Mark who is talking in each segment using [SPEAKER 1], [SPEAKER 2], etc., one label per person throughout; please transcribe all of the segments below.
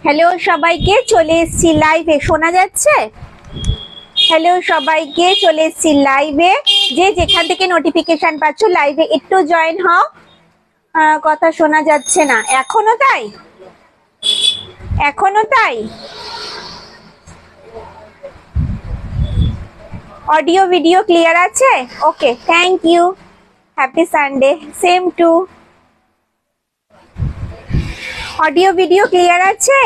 [SPEAKER 1] Hello সবাইকে, চলে এসেছি লাইভে। শোনা যাচ্ছে? হ্যালো সবাইকে, চলে এসেছি লাইভে। যে যেখান থেকে নোটিফিকেশন পাচ্ছ লাইভে একটু জয়েন হও। কথা শোনা যাচ্ছে না এখনো? তাই এখনো তাই অডিও ভিডিও ক্লিয়ার আছে? Okay, thank you. Happy Sunday. Same to. Audio video clear আছে?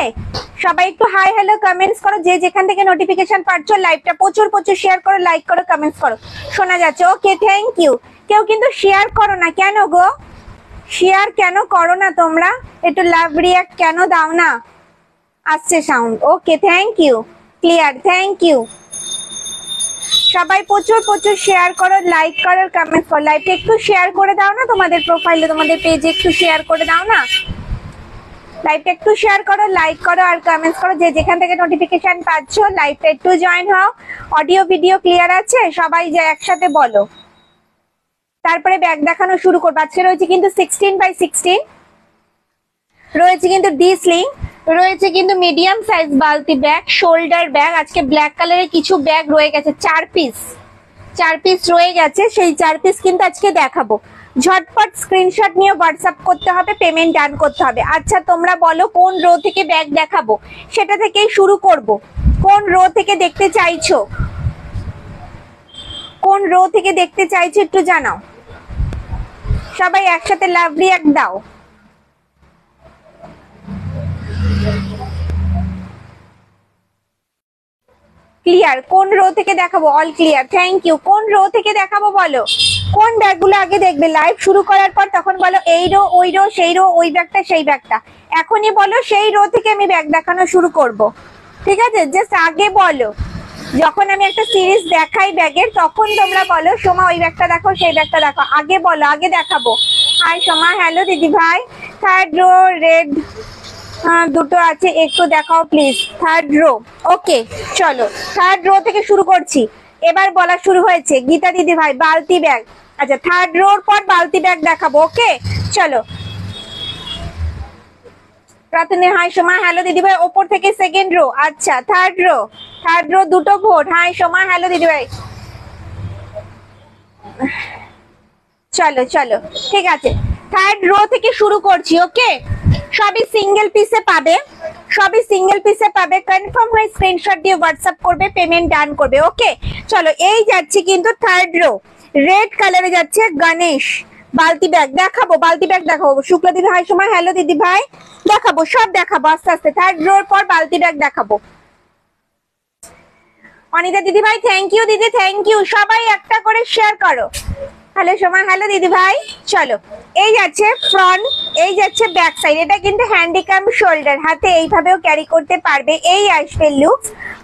[SPEAKER 1] সবাই একটু হাই হ্যালো কমেন্টস করো। যে যেখান থেকে নোটিফিকেশন পাচ্ছ লাইভটা প্রচুর প্রচুর শেয়ার করো, লাইক করো, কমেন্টস করো। শোনা যাচ্ছে? ওকে, থ্যাংক ইউ। কেউ কিন্তু শেয়ার করো না কেন গো? শেয়ার কেন করো না তোমরা? একটু লাভ রিয়াক্ট কেন দাও না? আসছে sound. Okay, thank you. Clear, thank you. সবাই প্রচুর প্রচুর শেয়ার করো, লাইক করো, কমেন্টস করো। লাইভটা একটু শেয়ার করে দাও না, তোমাদের প্রোফাইলে তোমাদের পেজে একটু শেয়ার করে দাও না। লাইভটা একটু শেয়ার করো, লাইক করো আর কমেন্টস করো। যে যেখান থেকে নোটিফিকেশন পাচ্ছ লাইভটা একটু জয়েন হও। অডিও ভিডিও ক্লিয়ার আছে? সবাই যে একসাথে বলো, তারপরে ব্যাগ দেখানো শুরু করবো। আজকে রয়েছে কিন্তু 16x16, রয়েছে কিন্তু ডি স্লিং, রয়েছে কিন্তু মিডিয়াম সাইজ বালতি ব্যাগ, শোল্ডার ব্যাগ। আজকে ব্ল্যাক কালারের কিছু ব্যাগ রয়ে গেছে, 4 পিস রয়ে গেছে। সেই 4 পিস কিন্তু আজকে দেখাবো। ঝটপট স্ক্রিনশট নিয়ে হোয়াটসঅ্যাপ করতে হবে, পেমেন্ট ডান করতে হবে। আচ্ছা তোমরা বলো কোন রো থেকে ব্যাগ দেখাবো, সেটা থেকেই শুরু করব। কোন রো থেকে দেখতে চাইছো? কোন রো থেকে দেখতে চাইছো একটু জানাও। সবাই একসাথে লাভ রিয়াক্ট দাও। ক্লিয়ার? কোন রো থেকে দেখাবো? All clear, thank you. কোন রো থেকে দেখাবো বলো? কোন ব্যাগগুলো আগে দেখবে লাইভ শুরু করার পর? তখন বলো এই রো, ওই রো, সেই রো, ওই ব্যাগটা, সেই ব্যাগটা। এখনই বলো সেই রো থেকে আমি ব্যাগ দেখানো শুরু করব। ঠিক আছে? জাস্ট আগে বলো। যখন আমি একটা সিরিজ দেখাই ব্যাগের, তখন তোমরা বলো সোমা ওই ব্যাগটা দেখো, সেই ব্যাগটা দেখো। আগে বলো, আগে দেখাবো। হাই সোমা, হ্যালো দিদি ভাই। থার্ড রো রেড দুটো আছে, একটু দেখাও প্লিজ। Third rho. ওকে, চলো থার্ড রো থেকে শুরু করছি। এবার বলা শুরু হয়েছে। গীতা দিদি ভাই, বালতি ব্যাগ। আচ্ছা, থার্ড রোর পর বালতি ব্যাগ দেখাবো। ওকে, চলো। প্রথমে হাই সোমা, হ্যালো দিদি ভাই। ওপর থেকে সেকেন্ড রো। আচ্ছা, থার্ড রো দুটো ভোট। হাই সোমা, হ্যালো দিদি ভাই। চলো চলো, ঠিক আছে। থার্ড রো থেকে শুরু করছি। ওকে, সবই সিঙ্গেল পিসে পাবে, সবই সিঙ্গেল পিসে পাবে। কনফার্ম হয়ে স্ক্রিনশট দিয়ে হোয়াটসঅ্যাপ করবে, পেমেন্ট ডান করবে। ওকে, চলো। এই যাচ্ছে কিন্তু থার্ড রো, রেড কালারে যাচ্ছে গণেশ বালতি ব্যাগ দেখাবো। বালতি ব্যাগ দেখাবো। শুক্লা দিদি হাই সময়, হ্যালো দিদি ভাই। দেখাবো, সব দেখাবো আস্তে আস্তে। থার্ড রোর পর বালতি ব্যাগ দেখাবো। অনিতা দিদি ভাই, থ্যাংক ইউ দিদি, থ্যাংক ইউ। সবাই একটা করে শেয়ার করো। হ্যালো সময়, হ্যালো দিদি ভাই। চলো, এই যাচ্ছে ফ্রন্ট, এই যাচ্ছে ব্যাক সাইড। এটা কিন্তু হ্যান্ডিক্যাম শোল্ডার, হাতে এইভাবেও ক্যারি করতে পারবে, এই আসবে লুক।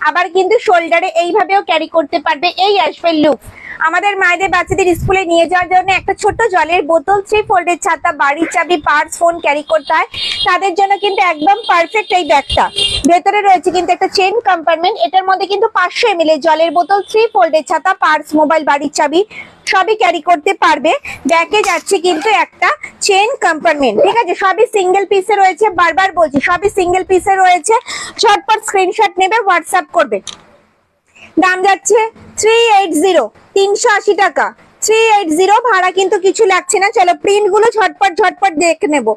[SPEAKER 1] আবার কিন্তু শোল্ডারে এইভাবেও ক্যারি করতে পারবে, এই আসবে লুক। আমাদের মায়েদের বাচ্চাদের স্কুলে নিয়ে যাওয়ার জন্য একটা ছোট্ট জলের বোতল, 3 ফোল্ডের ছাতা, বাড়ির চাবি, পার্স, ফোন ক্যারি করতে হয়, তাদের জন্য কিন্তু একদম পারফেক্ট এই ব্যাগটা। ভেতরে রয়েছে কিন্তু একটা চেন কম্পার্টমেন্ট। এটার মধ্যে কিন্তু 500 ml জলের বোতল, 3 ফোল্ডের ছাতা, পার্স, মোবাইল, বাড়ির চাবি সবই ক্যারি করতে পারবে। ব্যাগে যাচ্ছে কিন্তু একটা চেন কম্পার্টমেন্ট। ঠিক আছে? সবই সিঙ্গেল পিসে রয়েছে, বারবার বলছি সবই সিঙ্গেল পিসে রয়েছে। ঝটপট স্ক্রিনশট নেবে, হোয়াটসঅ্যাপ করবে। দাম যাচ্ছে 380, 380 টাকা। 380, ভাড়া কিন্তু কিছু লাগছে না। চলো প্রিন্ট গুলো ঝটপট দেখে নেব।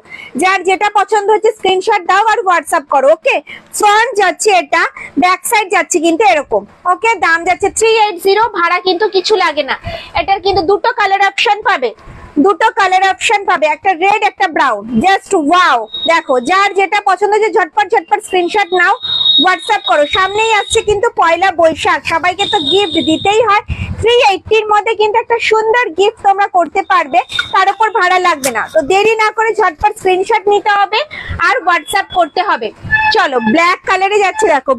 [SPEAKER 1] যার যেটা পছন্দ হচ্ছে স্ক্রিনশট দাও আর হোয়াটসঅ্যাপ করো। ওকে, ফ্রন্ট যাচ্ছে এটা, ব্যাক সাইড যাচ্ছে কিন্তু এরকম। ওকে, দাম যাচ্ছে 380, ভাড়া কিন্তু কিছু লাগে না। এটার কিন্তু দুটো কালার অপশন পাবে, দুটো কালার অপশন পাবে, একটা রেড একটা ব্রাউন। Just wow. দেখো, যার যেটা পছন্দ হচ্ছে ঝটপট স্ক্রিনশট নাও, হোয়াটসঅ্যাপ করো। সামনেই আসছে কিন্তু পয়লা বৈশাখ, সবাইকে তো গিফট দিতেই হয়। 380-র মধ্যে কিন্তু একটা সুন্দর গিফট তোমরা করতে পারবে, তার উপর ভাড়া লাগবে না। তো দেরি না করে ঝটপট স্ক্রিনশট নিতে হবে আর হোয়াটসঅ্যাপ করতে হবে। চলো, ব্ল্যাক কালারে যাচ্ছে, দেখো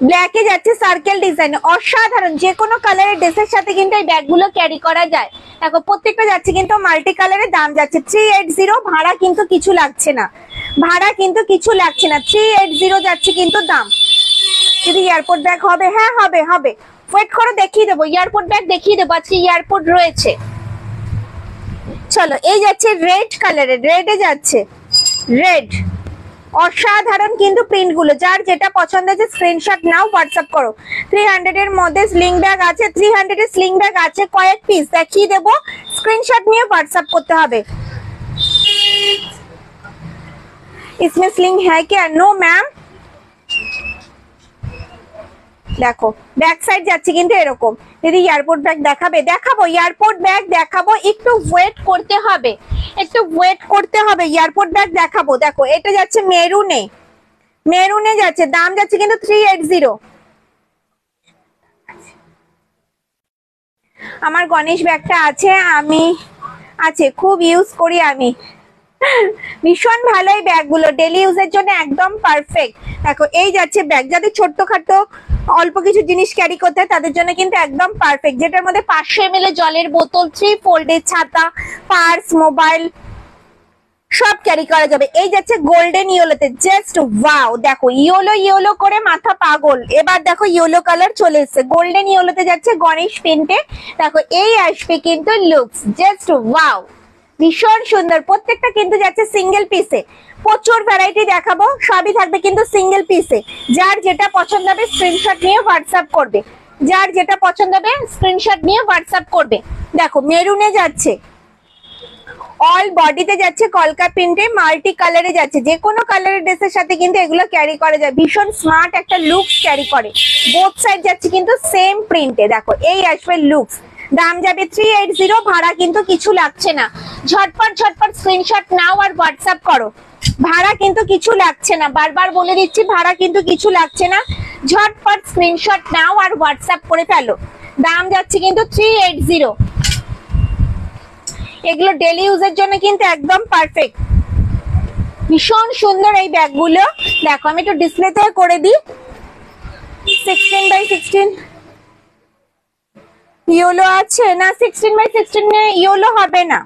[SPEAKER 1] ব্ল্যাকে যাচ্ছে সার্কেল ডিজাইন, অসাধারণ। যে কোনো কালারের ড্রেসের সাথে কিন্তু এই ব্যাগগুলো ক্যারি করা যায়। দেখো প্রত্যেকটা যাচ্ছে কিন্তু মাল্টি কালারের। দাম যাচ্ছে 380, ভাড়া কিন্তু কিছু লাগছে না, ভাড়া কিন্তু কিছু লাগছে না। 380 যাচ্ছে কিন্তু দাম। যদি এয়ারপোর্ট ব্যাগ হবে, হ্যাঁ হবে। ওয়েট করো, দেখিয়ে দেবো এয়ারপোর্ট ব্যাগ, দেখিয়ে দেবো। আজকে এয়ারপোর্ট রয়েছে। চলো, এই যাচ্ছে রেড কালারের, রেডে যাচ্ছে রেড, অসাধারণ কিন্তু প্রিন্ট গুলো, যার যেটা পছন্দ আছে স্ক্রিনশট নাও, হোয়াটসঅ্যাপ করো। 300 এর মধ্যে স্লিং ব্যাগ আছে, 300 এর স্লিং ব্যাগ আছে, কয়েক পিস দেখিয়ে দেবো, স্ক্রিনশট নিয়ে হোয়াটসঅ্যাপ করতে হবে। इसमें स्लिंग है क्या? No ma'am. দেখো ব্যাক সাইড যাচ্ছে কিন্তু এরকম। দিদি এয়ারপোর্ট ব্যাগ দেখাবে? দেখাবো, এয়ারপোর্ট ব্যাগ দেখাবো, একটু ওয়েট করতে হবে, একটু ওয়েট করতে হবে, এয়ারপোর্ট ব্যাগ দেখাবো। দেখো এটা যাচ্ছে মেরুনে, মেরুনে যাচ্ছে, দাম যাচ্ছে কিন্তু 380। আমার গণেশ ব্যাগটা আছে, আমি আছে, খুব ইউজ করি আমি, ভীষণ ভালো এই ব্যাগগুলো, ডেলি ইউজের জন্য একদম পারফেক্ট। দেখো এই যাচ্ছে ব্যাগ, যাদের ছোট্টখাটো অল্প কিছু জিনিস ক্যারি করতে হয় তাদের জন্য কিন্তু একদম পারফেক্ট, যেটার মধ্যে 500 ml জলের বোতল, 3 ফোল্ডের ছাতা, পার্স, মোবাইল সব ক্যারি করা যাবে। এই যাচ্ছে গোল্ডেন ইয়েলোতে, জাস্ট ওয়াও। দেখো ইয়েলো ইয়েলো করে মাথা পাগল, এবার দেখো ইয়েলো কালার চলে এসেছে, গোল্ডেন ইয়েলোতে যাচ্ছে গণেশ প্রিন্টে। দেখো এই আসবে কিন্তু লুকস, জাস্ট ওয়াও, ভীষণ সুন্দর। প্রত্যেকটা কিন্তু যাচ্ছে সিঙ্গেল পিসে, প্রচুর ভ্যারাইটি দেখাবো, সবই থাকবে কিন্তু সিঙ্গেল পিসে। যার যেটা পছন্দ হবে স্ক্রিনশট নিয়ে হোয়াটসঅ্যাপ করবে, যার যেটা পছন্দ হবে স্ক্রিনশট নিয়ে হোয়াটসঅ্যাপ করবে। দেখো মেরুনে যাচ্ছে, অল বডিতে যাচ্ছে কলকা প্রিন্টে, মাল্টি কালারে যাচ্ছে, যে কোনো কালারের ড্রেসের সাথে কিন্তু এগুলো ক্যারি করা যায়, ভীষণ স্মার্ট একটা লুকস ক্যারি করে। বোথ সাইড যাচ্ছে কিন্তু সেম প্রিন্টে। দেখো এই আসবে লুকস, দাম যাবে 380, ভাড়া কিন্তু কিছু লাগছে না। ঝটপট ঝটপট স্ক্রিনশট নাও আর হোয়াটসঅ্যাপ করো, ভাড়া কিন্তু কিছু লাগছে না, বারবার বলে দিচ্ছি ভাড়া কিন্তু কিছু লাগছে না। ঝটপট স্ক্রিনশট নাও আর হোয়াটসঅ্যাপ করে ফেলো, দাম যাচ্ছে কিন্তু 380। এগুলো ডেলি ইউজের জন্য কিন্তু একদম পারফেক্ট, ভীষণ সুন্দর এই ব্যাগগুলো। দেখো আমি একটু ডিসপ্লেতে করে দিই, 16x16 ইয়েলো আছে না? 16x16 ইয়েলো হবে না,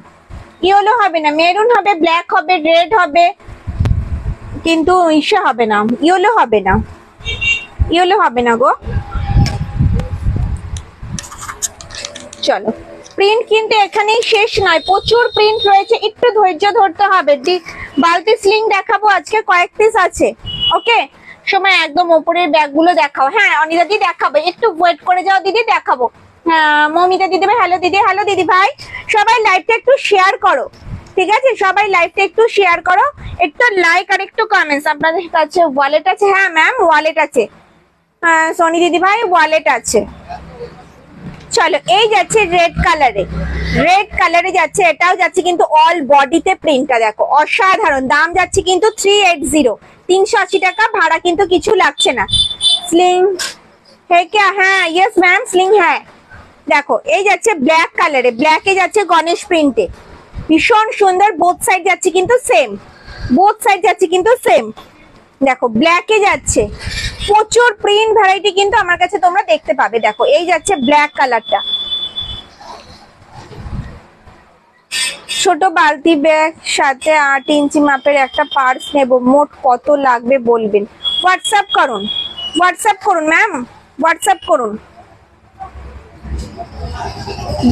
[SPEAKER 1] ইয়েলো হবে না, মেরুন হবে, ব্ল্যাক হবে, রেড হবে, কিন্তু ইসে হবে না, ইয়েলো হবে না, ইয়েলো হবে না গো। চলো প্রিন্ট কিন্তু এখানেই শেষ নয়, প্রচুর প্রিন্ট রয়েছে, একটু ধৈর্য ধরতে হবে। বালতি স্লিং দেখাবো আজকে, কয়েক পিস আছে। ওকে সময় একদম ওপরের ব্যাগগুলো দেখাও। হ্যাঁ অনিতা দি দেখাবো, একটু ওয়েট করে যাও দিদি, দেখাবো। হ্যাঁ মমিতা দিদি ভাই, হ্যালো দিদি, হ্যালো দিদি ভাই, সবাই লাইভটা একটু শেয়ার করো, ঠিক আছে? সবাই লাইভটা একটু শেয়ার করো, একটু লাইক আর একটু কমেন্টস। আপনাদের কাছে ওয়ালেট আছে? হ্যাঁ ম্যাম ওয়ালেট আছে, সোনি দিদি ভাই ওয়ালেট আছে। চলো এই যাচ্ছে রেড কালারে, রেড কালারে যাচ্ছে, এটাও যাচ্ছে কিন্তু অল বডিতে প্রিন্টটা দেখো অসাধারণ, দাম যাচ্ছে কিন্তু 380, 380 টাকা, ভাড়া কিন্তু কিছু লাগছে না। স্লিং है क्या? হ্যাঁ ইয়েস ম্যাম স্লিং হ্যাঁ। দেখো এই যাচ্ছে ব্ল্যাক কালারে, ব্ল্যাকে যাচ্ছে গণেশ প্রিন্টে, ভীষণ সুন্দর, বোথ সাইড যাচ্ছে কিন্তু সেম, বোথ সাইড যাচ্ছে কিন্তু সেম। দেখো ব্ল্যাকে যাচ্ছে, প্রচুর প্রিন্ট ভ্যারাইটি কিন্তু আমার কাছে তোমরা দেখতে পাবে। দেখো এই যাচ্ছে ব্ল্যাক কালারটা, ছোট বালতি ব্যাগ সাথে 8 ইঞ্চি মাপের একটা পার্স নেব, মোট কত লাগবে বলবেন? হোয়াটসঅ্যাপ করুন, হোয়াটসঅ্যাপ করুন ম্যাম, হোয়াটসঅ্যাপ করুন।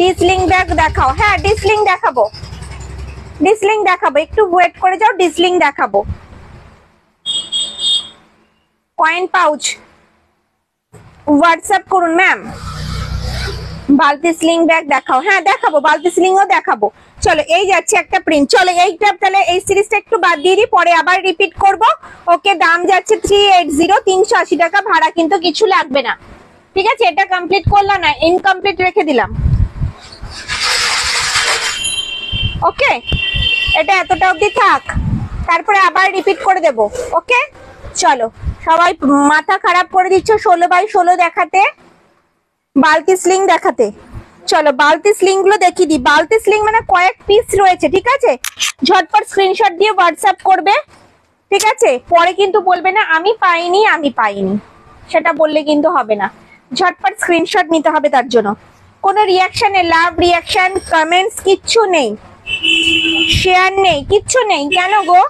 [SPEAKER 1] ডিসলিং ব্যাগ দেখাও। হ্যাঁ ডিসলিং দেখাবো, ডিসলিং দেখাবো, একটু ওয়েট করে যাও, ডিসলিং দেখাবো। কয়েন পাউচ হোয়াটসঅ্যাপ করুন ম্যাম। বালতি স্লিং ব্যাগ দেখাও। হ্যাঁ দেখাবো, বালতি স্লিংও দেখাবো। চলো এই যাচ্ছে একটা প্রিন্ট, চলো এইটা তাহলে এই সিরিজটা একটু বাদ দিয়ে দিই, পরে আবার রিপিট করব। ওকে দাম যাচ্ছে 380, 380 টাকা, ভাড়া কিন্তু কিছু লাগবে না, ঠিক আছে? এটা কমপ্লিট করলাম না, ইনকমপ্লিট রেখে দিলাম। ওকে এটা এতটা অবধি থাক, তারপরে আবার রিপিট করে দেব। ওকে চলো সবাই মাথা খারাপ করে দিচ্ছ 16x16 দেখাতে, বালতি স্লিং দেখাতে। চলো বালতি স্লিং গুলো দেখিয়ে দিই, বালতি স্লিং মানে কয়েক পিস রয়েছে, ঠিক আছে? ঝটপট স্ক্রিনশট দিয়ে হোয়াটসঅ্যাপ করবে, ঠিক আছে? পরে কিন্তু বলবে না আমি পাইনি, আমি পাইনি, সেটা বললে কিন্তু হবে না, ঝটপট স্ক্রিনশট নিতে হবে। তার জন্য কোনো রিয়াকশনে, লাভ রিয়াকশন, কমেন্টস কিচ্ছু নেই, শেয়ার নেই, কিচ্ছু নেই, কেন গো?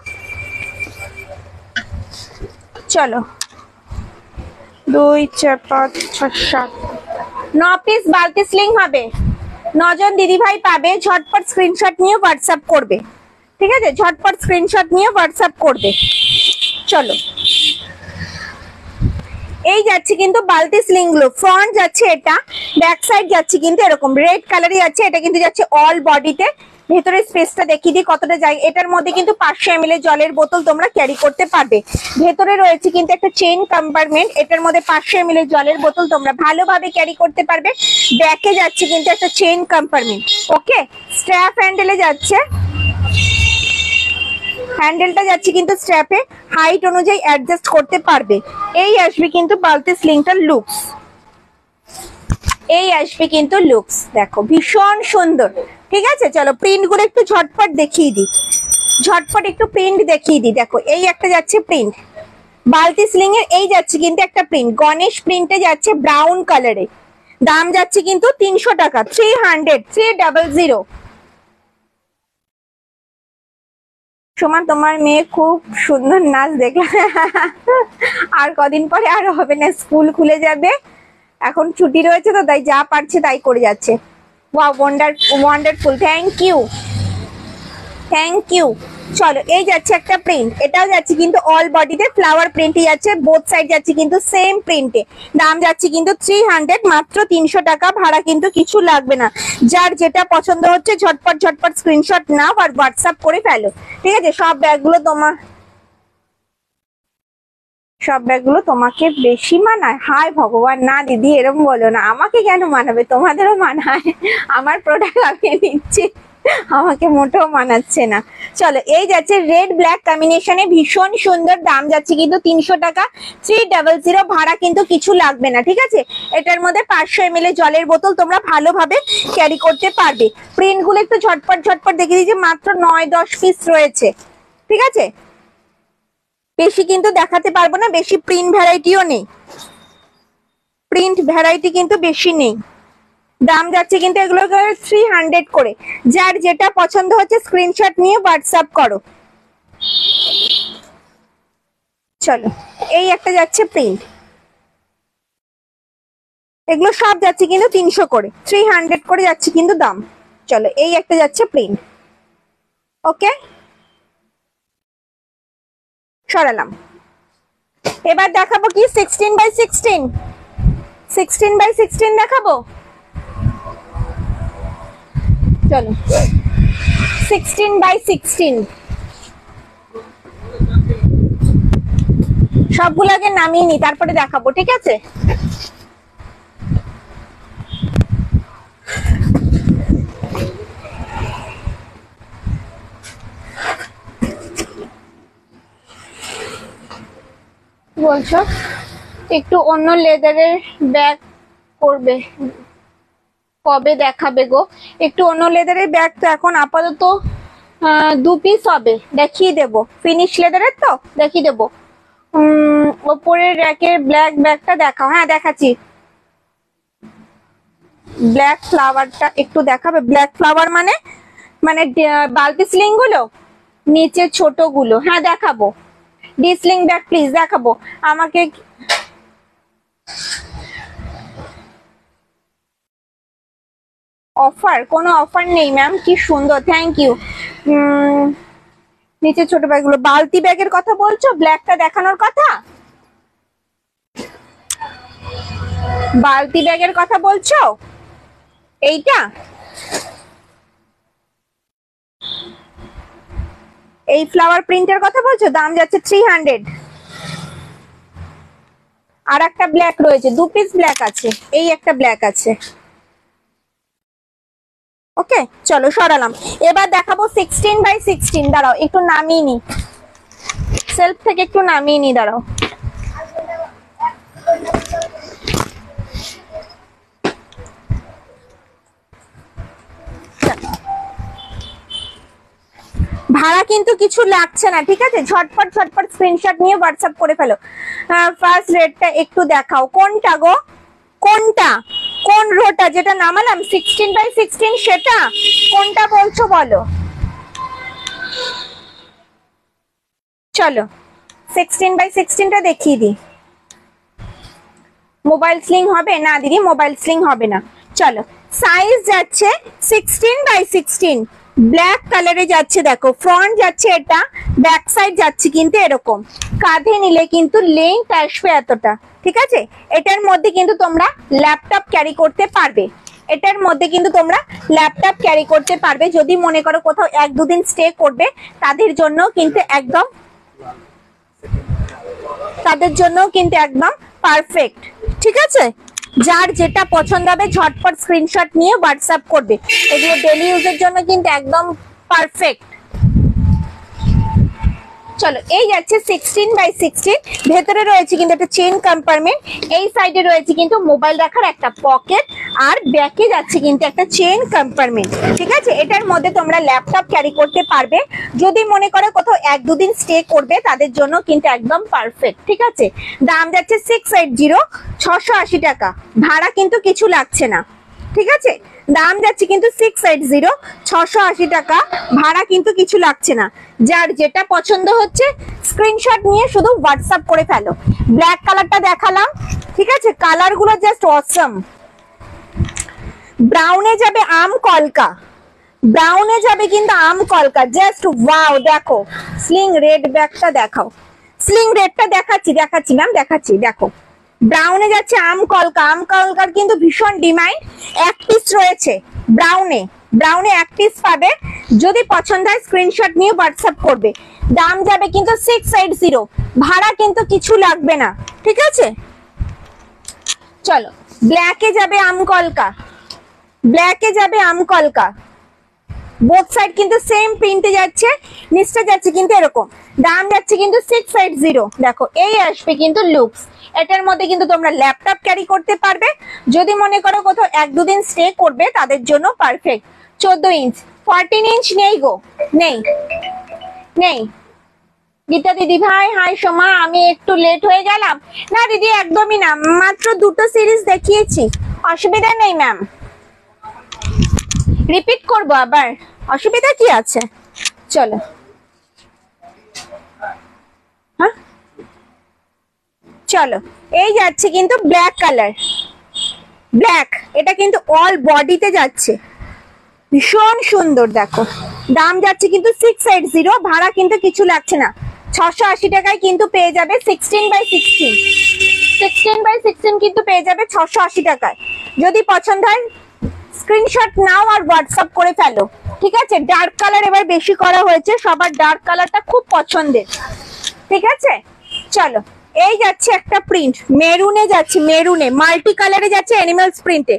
[SPEAKER 1] চলো 2 4 5 6 7 9 পিস বালতি স্লিং হবে, 9 জন দিদি ভাই পাবে। ঝটপট স্ক্রিনশট নিয়ে হোয়াটসঅ্যাপ করবে, ঠিক আছে? ঝটপট স্ক্রিনশট নিয়ে হোয়াটসঅ্যাপ করবে। চলো এই যাচ্ছে কিন্তু বালতি স্লিং গুলো, ফ্রন্ট যাচ্ছে এটা, ব্যাক সাইড যাচ্ছে কিন্তু এরকম রেড কালারই যাচ্ছে, এটা কিন্তু যাচ্ছে অল বডিতে। ভেতরের স্পেসটা দেখিয়ে দিই কতটা জায়গা। এটার মধ্যে কিন্তু 500 ml এর জলের বোতল তোমরা ক্যারি করতে পারবে। ভেতরে রয়েছে কিন্তু একটা চেইন কম্পার্টমেন্ট, এটার মধ্যে 500 ml এর জলের বোতল তোমরা ভালোভাবে ক্যারি করতে পারবে। ব্যাকে যাচ্ছে কিন্তু একটা চেইন কম্পার্টমেন্ট। ওকে, স্ট্র্যাপ হ্যান্ডেলে যাচ্ছে, হ্যান্ডেলটা যাচ্ছে কিন্তু স্ট্র্যাপে, হাইট অনুযায়ী অ্যাডজাস্ট করতে পারবে। এই আসবে কিন্তু বালতি স্লিংটার লুকস, এই আসবে কিন্তু লুকস, দেখো ভীষণ সুন্দর। ঠিক আছে, চলো প্রিন্ট গুলো একটু ঝটপট দেখিয়ে দিই, ঝটপট একটু প্রিন্ট দেখিয়ে দিই। দেখো এই একটা যাচ্ছে প্রিন্ট, বালতি স্লিং এর এই যাচ্ছে কিন্তু একটা প্রিন্ট, গণেশ প্রিন্টে যাচ্ছে ব্রাউন কালারে। দাম যাচ্ছে কিন্তু 300 টাকা, 300। সোমা তোমার মেয়ে খুব সুন্দর নাচ দেখলাম। আর কদিন পরে আর হবে না, স্কুল খুলে যাবে, এখন ছুটি রয়েছে তো তাই যা পারছে তাই করে যাচ্ছে। Wow, wonderful, thank you, thank you. চলো এই যাচ্ছে একটা প্রিন্ট, এটাও যাচ্ছে কিন্তু অল বডিতে ফ্লাওয়ার প্রিন্টই যাচ্ছে, বোথ সাইড যাচ্ছে কিন্তু সেম প্রিন্টে। দাম যাচ্ছে কিন্তু 300, মাত্র 300 টাকা, ভাড়া কিন্তু কিছু লাগবে না। যার যেটা পছন্দ হচ্ছে ঝটপট ঝটপট স্ক্রিনশট নাও আর হোয়াটসঅ্যাপ করে ফেলো। ঠিক আছে, সব ব্যাগগুলো তোমাকে বেশি মানায়? হায় ভগবান, না দিদি এরকম বলো না, আমাকে কেন মানাবে, তোমাদেরও মানায়। আমার প্রোডাক্ট আমি নিচ্ছি, আমাকে মোটেও মানাচ্ছে না। চলো এই যাচ্ছে রেড ব্ল্যাক কম্বিনেশনে, ভীষণ সুন্দর। দাম যাচ্ছে কিন্তু 300 টাকা, 300, ভাড়া কিন্তু কিছু লাগবে না। ঠিক আছে, এটার মধ্যে 500 ml জলের বোতল তোমরা ভালোভাবে ক্যারি করতে পারবে। প্রিন্ট গুলো একটু ঝটপট ঝটপট দেখে দিয়েছি, মাত্র 9-10 পিস রয়েছে। ঠিক আছে, বেশি কিন্তু দেখাতে পারবো না, বেশি প্রিন্ট ভ্যারাইটিও নেই, প্রিন্ট ভ্যারাইটি কিন্তু বেশি নেই। দাম যাচ্ছে কিন্তু এগুলো 300 করে। যার যেটা পছন্দ হচ্ছে স্ক্রিনশট নিয়ে হোয়াটসঅ্যাপ করো। চলো এই একটা যাচ্ছে প্রিন্ট, এগুলো সব যাচ্ছে কিন্তু 300 করে, 300 করে যাচ্ছে কিন্তু দাম। চলো এই একটা যাচ্ছে প্রিন্ট। ওকে, সরালাম। এবার দেখাবো কি 16x16, 16x16 দেখাবো। চলো 16x16 সবগুলো আগে নামিয়ে নি, তারপরে দেখাবো। ঠিক আছে, বলছো একটু অন্য লেদারের ব্যাগ করবে, কবে দেখাবে গো? একটু অন্য লেদারের ব্যাগ তো এখন আপাতত 2 পিস হবে, দেখিয়ে দেবো। ফিনিশ লেদারের তো দেখিয়ে দেবো। ওপরের র্যাকের ব্ল্যাক ব্যাগটা দেখাও। হ্যাঁ দেখাচ্ছি, ব্ল্যাক ফ্লাওয়ারটা একটু দেখাবে। ব্ল্যাক ফ্লাওয়ার মানে মানে বালতি স্লিং গুলো, নিচে ছোট গুলো। হ্যাঁ দেখাবো, ডিসলিং ব্যাগ প্লিজ দেখাবো আমাকে। অফার? কোনো অফার নেই ম্যাম, কি সুন্দর, থ্যাংক ইউ। নিচে ছোট ব্যাগগুলো, বালতি ব্যাগের কথা বলছো? ব্ল্যাকটা দেখানোর কথা, বালতি ব্যাগের কথা বলছো? এইটা, এই ফ্লাওয়ার প্রিন্টের কথা বলছো? দাম যাচ্ছে 300। আর একটা ব্ল্যাক রয়েছে, 2 পিস ব্ল্যাক আছে, এই একটা ব্ল্যাক আছে। ওকে চলো সরালাম। এবার দেখাবো 16x16। দাঁড়াও একটু নামিয়ে নি, সেলফ থেকে একটু নামিয়ে নি, দাঁড়াও। ভাড়া কিন্তু কিছু লাগছে না। ঠিক আছে, ঝটপট ঝটপট স্ক্রিনশট নিয়ে হোয়াটসঅ্যাপ করে ফেলো। ফার্স্ট রেটটা একটু দেখাও, কোনটা গো, কোনটা, কোন রোটা যেটা নামালাম 16x16 সেটা কোনটা বলছো বলো। চলো 16x16টা দেখিয়ে দিই। মোবাইল স্লিং হবে না দিদি, মোবাইল স্লিং হবে না। চলো সাইজ যাচ্ছে 16x16, ব্ল্যাক কালারে যাচ্ছে, দেখো ফ্রন্ট যাচ্ছে এটা, ব্যাক সাইড যাচ্ছে কিন্তু এরকম, কাঁধে নিলে কিন্তু লেন্থ আসবে এতটা, ঠিক আছে। এটার মধ্যে কিন্তু তোমরা ল্যাপটপ ক্যারি করতে পারবে, এটার মধ্যে কিন্তু তোমরা ল্যাপটপ ক্যারি করতে পারবে, যদি মনে করো কোথাও 1-2 দিন স্টে করবে তাদের জন্য কিন্তু একদম পারফেক্ট, ঠিক আছে। যার যেটা পছন্দ হবে ঝটপট স্ক্রিনশট নিয়ে হোয়াটসঅ্যাপ করবে, এগুলো ডেলি ইউজের জন্য কিন্তু একদম পারফেক্ট। চলো এই যাচ্ছে 16x16, ভেতরে রয়েছে কিন্তু একটা চেন কম্পার্টমেন্ট, এই সাইডে রয়েছে কিন্তু মোবাইল রাখার একটা পকেট, আর ব্যাকে যাচ্ছে কিন্তু একটা চেন কম্পার্টমেন্ট, ঠিক আছে। এটার মধ্যে তোমরা ল্যাপটপ ক্যারি করতে পারবে, যদি মনে করো কোথাও 1-2 দিন স্টে করবে তাদের জন্য কিন্তু একদম পারফেক্ট, ঠিক আছে। দাম যাচ্ছে 680, 680 টাকা, ভাড়া কিন্তু কিছু লাগছে না, ঠিক আছে। দাম যাচ্ছে কিন্তু 680, 680 টাকা, ভাড়া কিন্তু কিছু লাগছে না। যার যেটা পছন্দ হচ্ছে স্ক্রিনশট নিয়ে শুধু হোয়াটসঅ্যাপ করে ফেলো। ব্ল্যাক কালারটা দেখালাম, ঠিক আছে, কালার গুলো জাস্ট অসম। ব্রাউনে যাবে আম কলকা, ব্রাউনে যাবে কিন্তু আম কলকা, জাস্ট ওয়াও। দেখো স্লিং রেড ব্যাগটা দেখাও, স্লিং রেডটা দেখাচ্ছি ম্যাম, দেখাচ্ছি, দেখো ব্রাউনে যাচ্ছে আম কলকা, আম কলকার কিন্তু ভীষণ ডিমান্ড, 1 পিস রয়েছে ব্রাউনে 1 পিস পাবে, যদি পছন্দ হয় স্ক্রিনশট নিয়ে হোয়াটসঅ্যাপ করবে। দাম যাবে কিন্তু 680, ভাড়া কিন্তু কিছু লাগবে না, ঠিক আছে। চলো ব্ল্যাকে যাবে আম কলকা, ব্ল্যাকে যাবে আম কলকা, বোথ সাইড কিন্তু সেম প্রিন্টে যাচ্ছে, নিচটা যাচ্ছে কিন্তু এরকম, দাম যাচ্ছে কিন্তু 680। দেখো এই আসবে কিন্তু লুকস, এটার মধ্যে কিন্তু তোমরা ল্যাপটপ ক্যারি করতে পারবে, যদি মনে করো কোথাও 1-2 দিন স্টে করবে তাদের জন্য পারফেক্ট। 14 ইঞ্চ, 14 ইঞ্চ নেই গো, নেই। গীতা দিদি ভাই হাই সোমা, আমি একটু লেট হয়ে গেলাম। না দিদি একদমই না, মাত্র 2টো সিরিজ দেখিয়েছি, অসুবিধা নেই ম্যাম, রিপিট করবো আবার, অসুবিধা কি আছে। চলো হ্যাঁ, চলো এই যাচ্ছে কিন্তু ব্ল্যাক কালার, ব্ল্যাক, এটা কিন্তু অল বডিতে যাচ্ছে, ভীষণ সুন্দর। দেখো দাম যাচ্ছে কিন্তু 680, ভাড়া কিন্তু কিছু লাগছে না, 680 টাকায় কিন্তু পেয়ে যাবে 16x16 কিন্তু পেয়ে যাবে 680 টাকায়। যদি পছন্দ হয় স্ক্রিনশট নাও আর হোয়াটসঅ্যাপ করে ফেলো, ঠিক আছে। ডার্ক কালার এবার বেশি করা হয়েছে, সবার ডার্ক কালারটা খুব পছন্দের, ঠিক আছে। চলো এই যাচ্ছে একটা প্রিন্ট, মেরুনে যাচ্ছে, মেরুনে মাল্টি কালারে যাচ্ছে, অ্যানিমালস প্রিন্টে,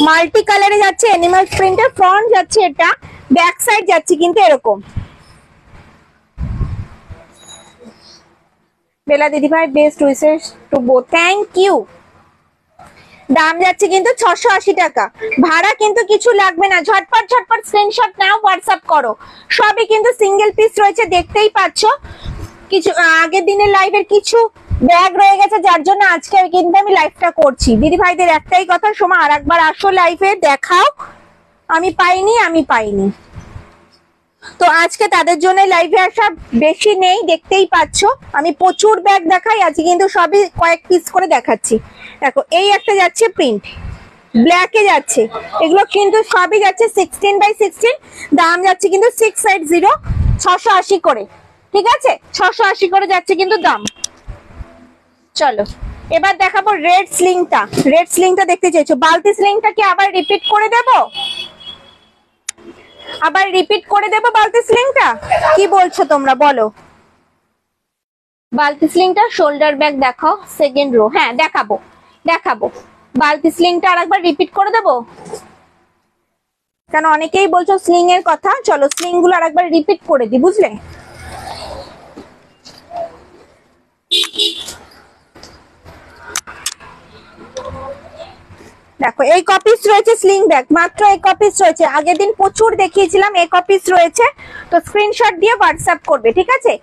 [SPEAKER 1] মাল্টি কালারে যাচ্ছে অ্যানিমালস প্রিন্টে, ফ্রন্ট যাচ্ছে এটা, ব্যাক সাইড যাচ্ছে কিন্তু এরকম। বেলা দিদি ভাই best wishes to both, thank you. দাম যাচ্ছে কিন্তু 680 টাকা, ভাড়া কিন্তু কিছু লাগবে না, ঝটপট স্ক্রিনশট নাও হোয়াটসঅ্যাপ করো। সবই কিন্তু সিঙ্গেল পিস রয়েছে, দেখতেই পাচ্ছ। কিছু আগের দিনের লাইভের কিছু ব্যাগ রয়ে গেছে, যার জন্য আজকে কিন্তু আমি লাইভটা করছি। দিদি ভাইদের একটাই কথা, সোমা আর একবার আসো লাইভে দেখাও, আমি পাইনি, তো আজকে তাদের জন্য লাইভে আসা, বেশি নেই দেখতেই পাচ্ছ, আমি প্রচুর ব্যাগ দেখাই, আজকে কিন্তু সবই কয়েক পিস করে দেখাচ্ছি। দেখো এই একটা যাচ্ছে প্রিন্ট, ব্ল্যাকে যাচ্ছে, এগুলো কিন্তু সবই যাচ্ছে 16x16, দাম যাচ্ছে কিন্তু 680, 680 করে, ঠিক আছে, 680 করে যাচ্ছে কিন্তু দাম। চলো এবার দেখাবো রেড স্লিংটা, রেড স্লিংটা দেখতে চাইছো, বালতি স্লিংটা কি আবার রিপিট করে দেবো, বালতি স্লিংটা, কি বলছো তোমরা বলো। বালতি স্লিংটা শোল্ডার ব্যাগ দেখাও, সেকেন্ড রো, হ্যাঁ দেখাবো, বালতি স্লিংটা আরেকবার রিপিট করে দেবো, কারণ অনেকেই বলছো স্লিং এর কথা। চলো স্লিং গুলো আরেকবার রিপিট করে দিই, বুঝলে। দেখো এই কপিস রয়েছে স্লিং ব্যাগ, মাত্র এই কপিস রয়েছে, আগের দিন প্রচুর দেখিয়েছিলাম, এই কপিস রয়েছে, তো স্ক্রিনশট দিয়ে হোয়াটসঅ্যাপ করবে, ঠিক আছে।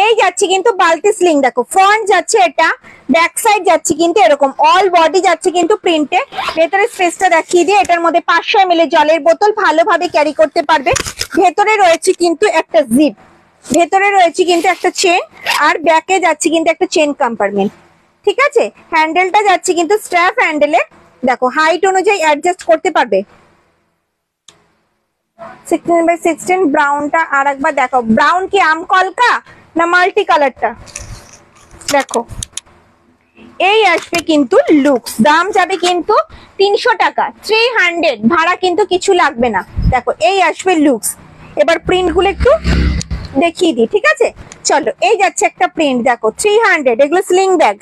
[SPEAKER 1] এই যাচ্ছে কিন্তু বালতি স্লিং, দেখো ফ্রন্ট যাচ্ছে এটা, ব্যাক সাইড যাচ্ছে কিন্তু এরকম, অল বডি যাচ্ছে কিন্তু প্রিন্টে। ভেতরে স্পেসটা দেখিয়ে দিয়ে, এটার মধ্যে 500 ml জলের বোতল ভালোভাবে ক্যারি করতে পারবে। ভেতরে রয়েছে কিন্তু একটা জিপ, ভেতরে রয়েছে কিন্তু একটা চেন, আর ব্যাকে যাচ্ছে কিন্তু একটা চেন কম্পার্টমেন্ট, ঠিক আছে। হ্যান্ডেলটা যাচ্ছে কিন্তু স্ট্র্যাপ হ্যান্ডেলে, দেখো হাইট অনুযায়ী অ্যাডজাস্ট করতে পারবে। 16x16 ব্রাউনটা আর একবার দেখো, ব্রাউন কি আম কলকা না মাল্টি কালারটা? দেখো এই আসবে কিন্তু লুকস, দাম যাবে কিন্তু 300 টাকা, 300, ভাড়া কিন্তু কিছু লাগবে না। দেখো এই আসবে লুকস। এবার প্রিন্ট গুলো একটু দেখিয়ে দিই, ঠিক আছে? চলো এই যাচ্ছে একটা প্রিন্ট, দেখো 300, এগুলো স্লিং ব্যাগ,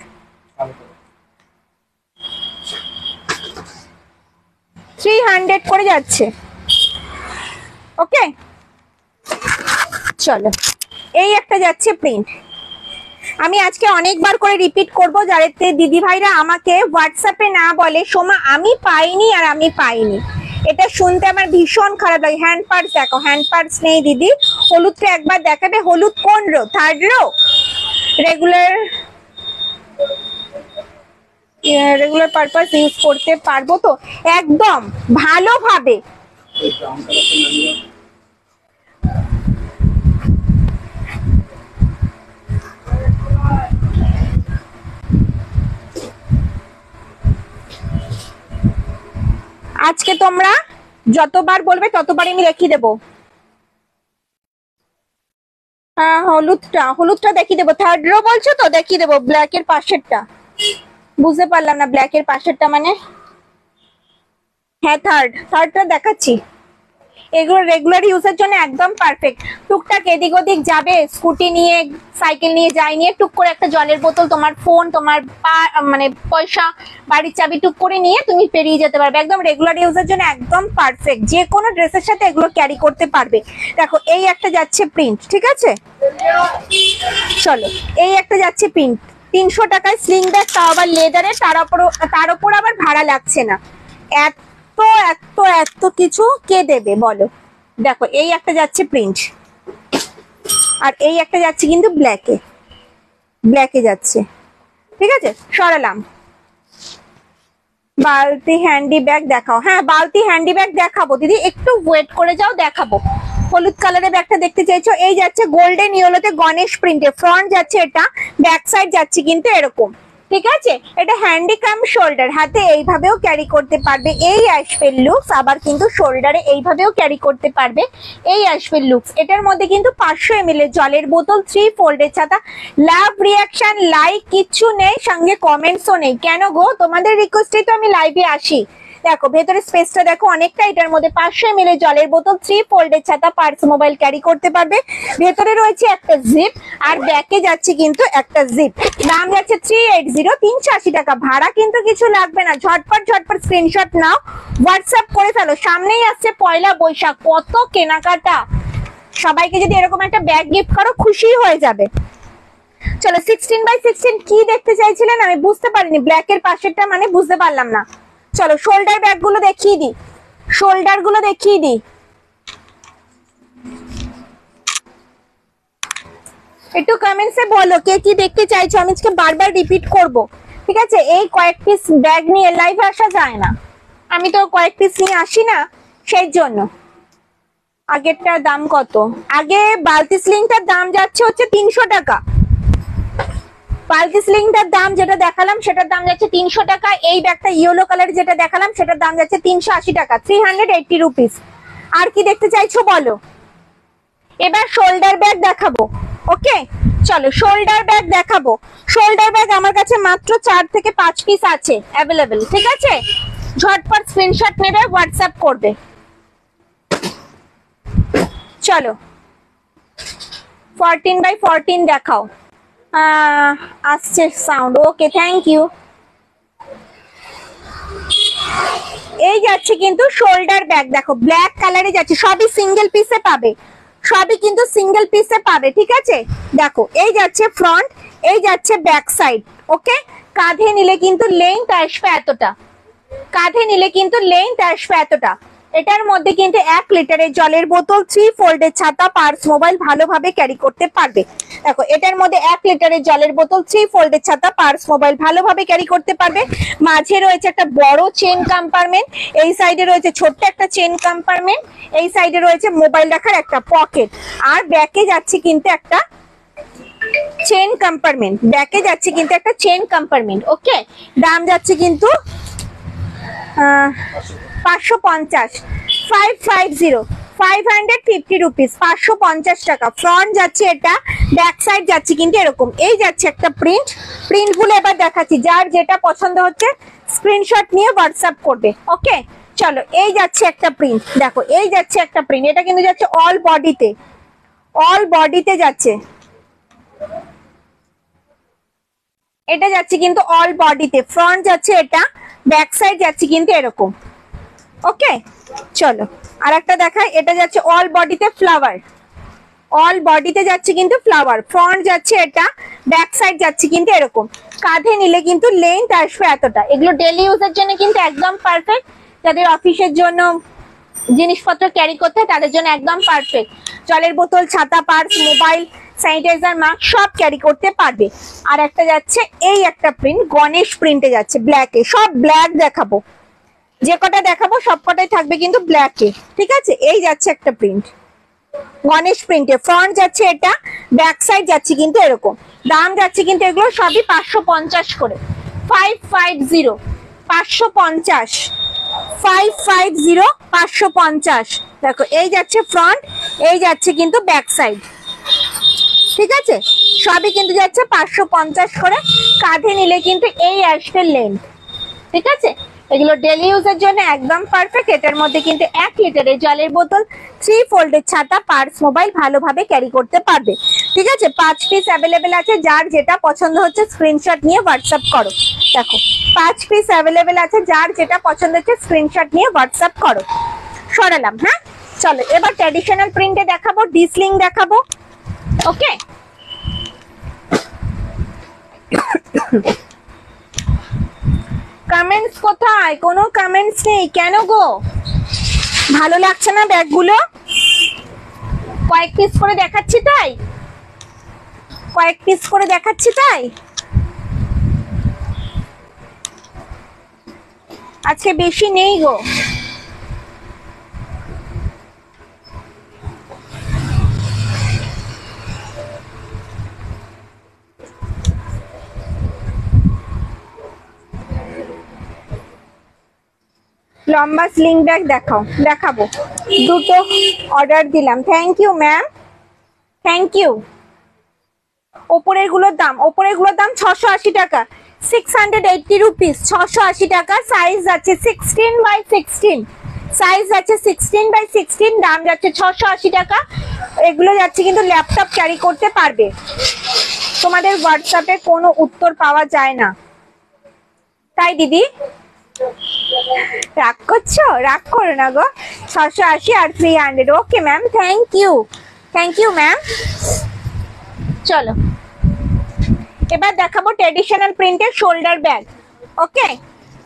[SPEAKER 1] 300 করে যাচ্ছে। ওকে চলো এই একটা যাচ্ছে প্রিন্ট। আমি আজকে অনেকবার করে রিপিট করবো, যাতে দিদি ভাইরা আমাকে হোয়াটসঅ্যাপে না বলে সোমা আমি পাইনি আর আমি পাইনি, এটা শুনতে আমার ভীষণ খারাপ লাগে। হ্যান্ড পার্স দেখো, হ্যান্ড পার্স নেই দিদি। হলুদটা একবার দেখাবে, হলুদ কোন রো? Third row. Regular purpose use করতে পারবো তো একদম ভালোভাবে। আজকে তোমরা যতবার বলবে ততবারই আমি দেখিয়ে দেবো। হ্যাঁ হলুদটা দেখিয়ে দেবো। থার্ড রো বলছো তো, দেখিয়ে দেবো। ব্ল্যাকের পাশেরটা বুঝতে পারলাম না, ব্ল্যাকের পাশেরটা মানে? হ্যাঁ থার্ডটা দেখাচ্ছি। এগুলো রেগুলার ইউজের জন্য একদম পারফেক্ট। টুকটাক এদিক ওদিক যাবে, স্কুটি নিয়ে সাইকেল নিয়ে যাই নিয়ে, টুক করে একটা জলের বোতল, তোমার ফোন, তোমার মানে পয়সা, বাড়ির চাবি টুক করে নিয়ে তুমি পেরিয়ে যেতে পারবে। একদম রেগুলার ইউজের জন্য একদম পারফেক্ট, যে কোনো ড্রেসের সাথে এগুলো ক্যারি করতে পারবে। দেখো এই একটা যাচ্ছে প্রিন্ট, ঠিক আছে? চলো এই একটা যাচ্ছে প্রিন্ট, 300 টাকায় স্লিং ব্যাগ, তাও আবার লেদারের, তার উপর আবার ভাড়া লাগছে না। এত এত এত কিছু কে দেবে বলো? দেখো এই একটা যাচ্ছে প্রিন্ট, আর এই একটা যাচ্ছে কিন্তু ব্ল্যাকে যাচ্ছে, ঠিক আছে? সরালাম। বালতি হ্যান্ডি ব্যাগ দেখাও। হ্যাঁ বালতি হ্যান্ডি ব্যাগ দেখাবো দিদি, একটু ওয়েট করে যাও, দেখাবো। হলুদ কালারের ব্যাগটা দেখতে চাইছো? এই যাচ্ছে গোল্ডেন ইয়েলোতে গণেশ প্রিন্টে, ফ্রন্ট যাচ্ছে এটা, ব্যাক সাইড যাচ্ছে কিন্তু এরকম, ঠিক আছে? এটা হ্যান্ডিক্যাম শোল্ডার, হাতে এইভাবেও ক্যারি করতে পারবে, এই আসবে লুকস। আবার কিন্তু শোল্ডারে এইভাবেও ক্যারি করতে পারবে, এই আসবে লুকস। এটার মধ্যে কিন্তু 500 ml এর জলের বোতল, 3 ফোল্ডের ছাতা। লাভ রিয়াকশন লাইক কিচ্ছু নেই, সঙ্গে কমেন্টসও নেই। কেন গো? তোমাদের রিকোয়েস্টেই তো আমি লাইভে আসি। দেখো ভেতরে স্পেসটা দেখো অনেকটা। এটার মধ্যে 500 ml এর জলের বোতল, 3 ফোল্ডের ছাতা, পার্স, মোবাইল ক্যারি করতে পারবে। ভেতরে রয়েছে একটা জিপ, আর ব্যাকে যাচ্ছে কিন্তু একটা জিপ। দাম যাচ্ছে 380, 380 টাকা, ভাড়া কিন্তু কিছু লাগবে না। ঝটপট স্ক্রিনশট নাও, হোয়াটসঅ্যাপ করে ফেলো। সামনেই আসছে পয়লা বৈশাখ, কত কেনাকাটা। সবাইকে যদি এরকম একটা ব্যাগ গিফট করো, খুশি হয়ে যাবে। চলো 16x16 কি দেখতে চাইছিলেন আমি বুঝতে পারিনি, ব্ল্যাকের পাশেরটা মানে বুঝতে পারলাম না। চলো শোল্ডার ব্যাগ গুলো দেখিয়ে দিই, একটু কমেন্টসে বলো কে কি দেখতে চাইছো। আমি আজকে বারবার রিপিট করব, ঠিক আছে? এই কয়েক পিস ব্যাগ নিয়ে লাইভে আসা যায় না, আমি তো কয়েক পিস নিয়ে আসি না, সেই জন্য। আগেরটার দাম কত? আগে বালতি স্লিংটার দাম যাচ্ছে হচ্ছে 300 টাকা। বালতি স্লিংটার দাম যেটা দেখালাম সেটার দাম যাচ্ছে 300 টাকা। এই ব্যাগটা ইয়েলো কালার যেটা দেখালাম সেটার দাম যাচ্ছে 380 টাকা, 380 রুপিস। আর কি দেখতে চাইছো বলো? এবার শোল্ডার ব্যাগ দেখাবো। ওকে চলো শোল্ডার ব্যাগ দেখাবো। শোল্ডার ব্যাগ আমার কাছে মাত্র 4 থেকে 5 পিস আছে অ্যাভেলেবেল, ঠিক আছে? ঝটপট স্ক্রিনশট নেবে, হোয়াটসঅ্যাপ করবে। চলো 14x14 দেখাও। আসছে সাউন্ড, ওকে থ্যাংক ইউ। এই যাচ্ছে কিন্তু শোল্ডার ব্যাগ, দেখো ব্ল্যাক কালারে যাচ্ছে, সবই সিঙ্গেল পিসে পাবে, সবই কিন্তু সিঙ্গেল পিসে পাবে, ঠিক আছে? দেখো এই যাচ্ছে ফ্রন্ট, এই যাচ্ছে ব্যাক সাইড। ওকে কাঁধে নিলে কিন্তু লেন্থ আসবে এতটা, কাঁধে নিলে কিন্তু লেন্থ আসবে এতটা। এটার মধ্যে কিন্তু 1 লিটারের জলের বোতল, 3 ফোল্ডের ছাতা, পার্স, মোবাইল ভালোভাবে ক্যারি করতে পারবে। দেখো এটার মধ্যে 1 লিটারের জলের বোতল, 3 ফোল্ডের ছাতা, পার্স, মোবাইল ভালোভাবে ক্যারি করতে পারবে। মাঝে রয়েছে একটা বড় চেন কম্পার্টমেন্ট, এই সাইডে রয়েছে ছোট্ট একটা চেন কম্পার্টমেন্ট, এই সাইডে রয়েছে মোবাইল রাখার একটা পকেট, আর ব্যাকে যাচ্ছে কিন্তু একটা চেন কম্পার্টমেন্ট, ব্যাকে যাচ্ছে কিন্তু একটা চেন কম্পার্টমেন্ট। ওকে দাম যাচ্ছে কিন্তু 550। 550, 550 রুপিস, 550 টাকা। ফ্রন্ট যাচ্ছে এটা, ব্যাক সাইড যাচ্ছে কিন্তু এরকম। এই যাচ্ছে একটা প্রিন্ট, প্রিন্ট গুলো এবার দেখাচ্ছি, যার যেটা পছন্দ হচ্ছে স্ক্রিনশট নিয়ে হোয়াটসঅ্যাপ করবে। ওকে চলো, এই যাচ্ছে একটা প্রিন্ট, দেখো এই যাচ্ছে একটা প্রিন্ট, এটা কিন্তু যাচ্ছে অল বডিতে, অল বডিতে যাচ্ছে, এটা যাচ্ছে কিন্তু অল বডিতে। ফ্রন্ট যাচ্ছে এটা, ব্যাক সাইড যাচ্ছে কিন্তু এরকম। ওকে চলো আর একটা দেখাই, এটা যাচ্ছে অল বডিতে ফ্লাওয়ার, অল বডিতে যাচ্ছে কিন্তু ফ্লাওয়ার। ফ্রন্ট যাচ্ছে এটা, ব্যাক সাইড যাচ্ছে কিন্তু এরকম। কাঁধে নিলে কিন্তু লেন্থ আসবে এতটা। এগুলো ডেলি ইউজের জন্য কিন্তু একদম পারফেক্ট, যাদের অফিসের জন্য জিনিসপত্র ক্যারি করতে হয় তাদের জন্য একদম পারফেক্ট। জলের বোতল, ছাতা, পার্স, মোবাইল, স্যানিটাইজার, মাস্ক সব ক্যারি করতে পারবে। আর একটা যাচ্ছে এই একটা প্রিন্ট, গণেশ প্রিন্টে যাচ্ছে ব্ল্যাকে, সব ব্ল্যাক দেখাবো, যে কটা দেখাবো সব কটাই থাকবে কিন্তু ব্ল্যাকে, ঠিক আছে। এই যাচ্ছে একটা প্রিন্ট গণেশ প্রিন্টে, ফ্রন্ট যাচ্ছে এটা, ব্যাক সাইড যাচ্ছে কিন্তু এরকম। দাম যাচ্ছে কিন্তু এগুলো সবই 550 করে, 550, 550, 550, 550। দেখো এই যাচ্ছে ফ্রন্ট, এই যাচ্ছে কিন্তু ব্যাক সাইড, ঠিক আছে। সবই কিন্তু যাচ্ছে 550 করে। কাঁধে নিলে কিন্তু এই আসবে লেন্থ, ঠিক আছে। এগুলো ডেলি ইউজের জন্য একদম পারফেক্ট। এটার মধ্যে কিন্তু 1 লিটারের জলের বোতল, 3 ফোল্ডের ছাতা, পার্স, মোবাইল ভালোভাবে ক্যারি করতে পারবে, ঠিক আছে। 5 পিস অ্যাভেলেবেল আছে, যার যেটা পছন্দ হচ্ছে স্ক্রিনশট নিয়ে হোয়াটসঅ্যাপ করো। দেখো 5 পিস অ্যাভেলেবেল আছে, যার যেটা পছন্দ হচ্ছে স্ক্রিনশট নিয়ে হোয়াটসঅ্যাপ করো। সরালাম, হ্যাঁ চলো এবার ট্র্যাডিশনাল প্রিন্টে দেখাবো, ডিসলিং দেখাবো। ওকে কমেন্টস কোথায়? কোনো কমেন্টস নেই কেন গো? ভালো লাগছে না ব্যাগগুলো? কয়েক পিস করে দেখাচ্ছি তাই, কয়েক পিস করে দেখাচ্ছি তাই। আজকে বেশি নেই গো। লম্বা স্লিং ব্যাগ দেখাও, দেখাবো। দুটো অর্ডার দিলাম, thank you ma'am, thank you. ওপরের গুলোর দাম, ওপরের গুলোর দাম 680 টাকা, 680 রুপিস, 680 টাকা। সাইজ আছে 16x16, সাইজ আছে 16x16, দাম যাচ্ছে 680 টাকা। এগুলো যাচ্ছে কিন্তু ল্যাপটপ ক্যারি করতে পারবে। তোমাদের হোয়াটসঅ্যাপে কোনো উত্তর পাওয়া যায় না তাই দিদি রাগ করছো? রাগ করো না গো। 680 আর 300। Okay ma'am, thank you, thank you ma'am. চলো এবার দেখাবো ট্র্যাডিশনাল প্রিন্টের শোল্ডার ব্যাগ। ওকে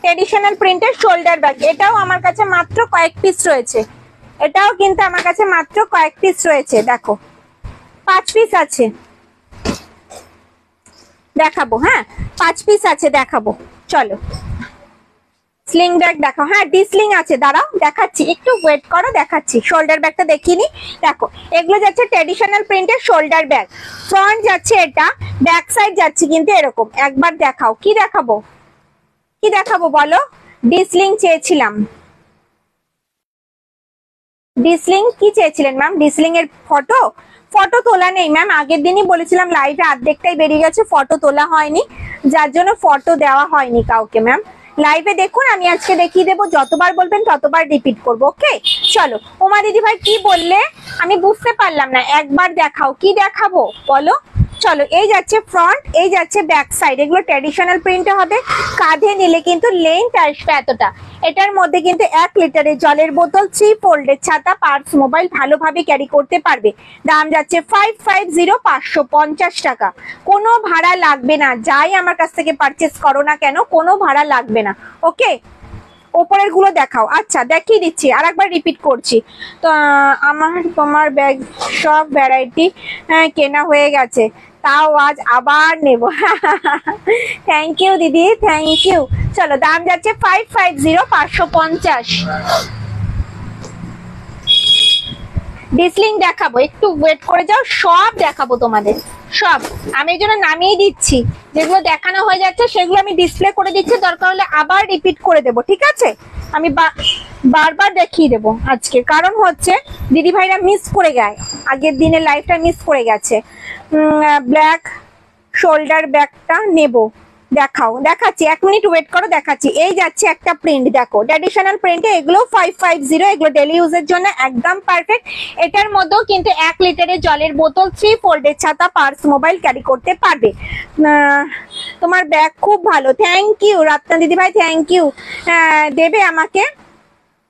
[SPEAKER 1] ট্র্যাডিশনাল প্রিন্টের শোল্ডার ব্যাগ, এটাও আমার কাছে মাত্র কয়েক পিস রয়েছে, এটাও কিন্তু আমার কাছে মাত্র কয়েক পিস রয়েছে। দেখো 5 পিস আছে, দেখাবো, হ্যাঁ 5 পিস আছে দেখাবো। চলো স্লিং ব্যাগ দেখাও, হ্যাঁ ডিসলিং আছে, দাঁড়াও দেখাচ্ছি, একটু ওয়েট করো দেখাচ্ছি। শোল্ডার ব্যাগটা দেখিনি, দেখো এগুলো যাচ্ছে ট্র্যাডিশনাল প্রিন্টের শোল্ডার ব্যাগ। ফ্রন্ট যাচ্ছে এটা, ব্যাক সাইড যাচ্ছে কিন্তু এরকম। একবার দেখাও, কি দেখাবো, কি দেখাবো বলো? ডিসলিং চেয়েছিলাম, ডিসলিং কি চেয়েছিলেন ম্যাম? ডিসলিং এর ফটো, ফটো তোলা নেই ম্যাম, আগের দিনই বলেছিলাম লাইভে, অর্ধেকটাই বেরিয়ে গেছে, ফটো তোলা হয়নি, যার জন্য ফটো দেওয়া হয়নি কাউকে ম্যাম। লাইভে দেখুন, আমি আজকে দেখিয়ে দেবো, যতবার বলবেন ততবার রিপিট করবো। ওকে চলো। ওমা দিদি ভাই কি বললে আমি বুঝতে পারলাম না, একবার দেখাও, কি দেখাবো বলো? চলো এই যাচ্ছে ফ্রন্ট, এই যাচ্ছে ব্যাক সাইড, এগুলো ট্র্যাডিশনাল প্রিন্টে হবে। কাঁধে নিলে কিন্তু লেন্থ আসবে এতটা। এটার মধ্যে কিন্তু 1 লিটারের জলের বোতল, 3 ফোল্ডের ছাতা, পার্স, মোবাইল ভালোভাবে ক্যারি করতে পারবে। দাম যাচ্ছে 550, 550 টাকা। কোনো ভাড়া লাগবে না, যাই আমার কাছ থেকে পারচেস করো না কেন কোনো ভাড়া লাগবে না। ওকে ওপরের গুলো দেখাও, আচ্ছা দেখিয়ে দিচ্ছি, আর একবার রিপিট করছি। তো আমার তোমার ব্যাগ সব ভ্যারাইটি কেনা হয়ে গেছে, তাও আজ আবার নেব। থ্যাংক ইউ দিদি, থ্যাংক ইউ। চলো দাম যাচ্ছে 550, 550। ডিসলিং দেখাবো, একটু ওয়েট করে যাও, সব দেখাবো তোমাদের, সব। আমি এই জন্য নামিয়ে দিচ্ছি, যেগুলো দেখানো হয়ে যাচ্ছে সেগুলো আমি ডিসপ্লে করে দিচ্ছি, দরকার হলে আবার রিপিট করে দেবো, ঠিক আছে। আমি বারবার দেখিয়ে দেবো আজকে, কারণ হচ্ছে দিদি ভাইরা মিস করে যায়, আগের দিনের লাইফটা মিস করে গেছে। ব্ল্যাক শোল্ডার ব্যাগটা নেব, দেখাও, দেখাচ্ছি, 1 মিনিট ওয়েট করো, দেখাচ্ছি। এই যাচ্ছে একটা প্রিন্ট, দেখো ট্র্যাডিশনাল প্রিন্টে, এগুলো 550, এগুলো ডেলি ইউজের জন্য একদম পারফেক্ট। এটার মধ্যেও কিন্তু 1 লিটারের জলের বোতল, 3 ফোল্ডের ছাতা, পার্স, মোবাইল ক্যারি করতে পারবে। তোমার ব্যাগ খুব ভালো, থ্যাংক ইউ রত্না দিদি ভাই, থ্যাংক ইউ। দেবে আমাকে?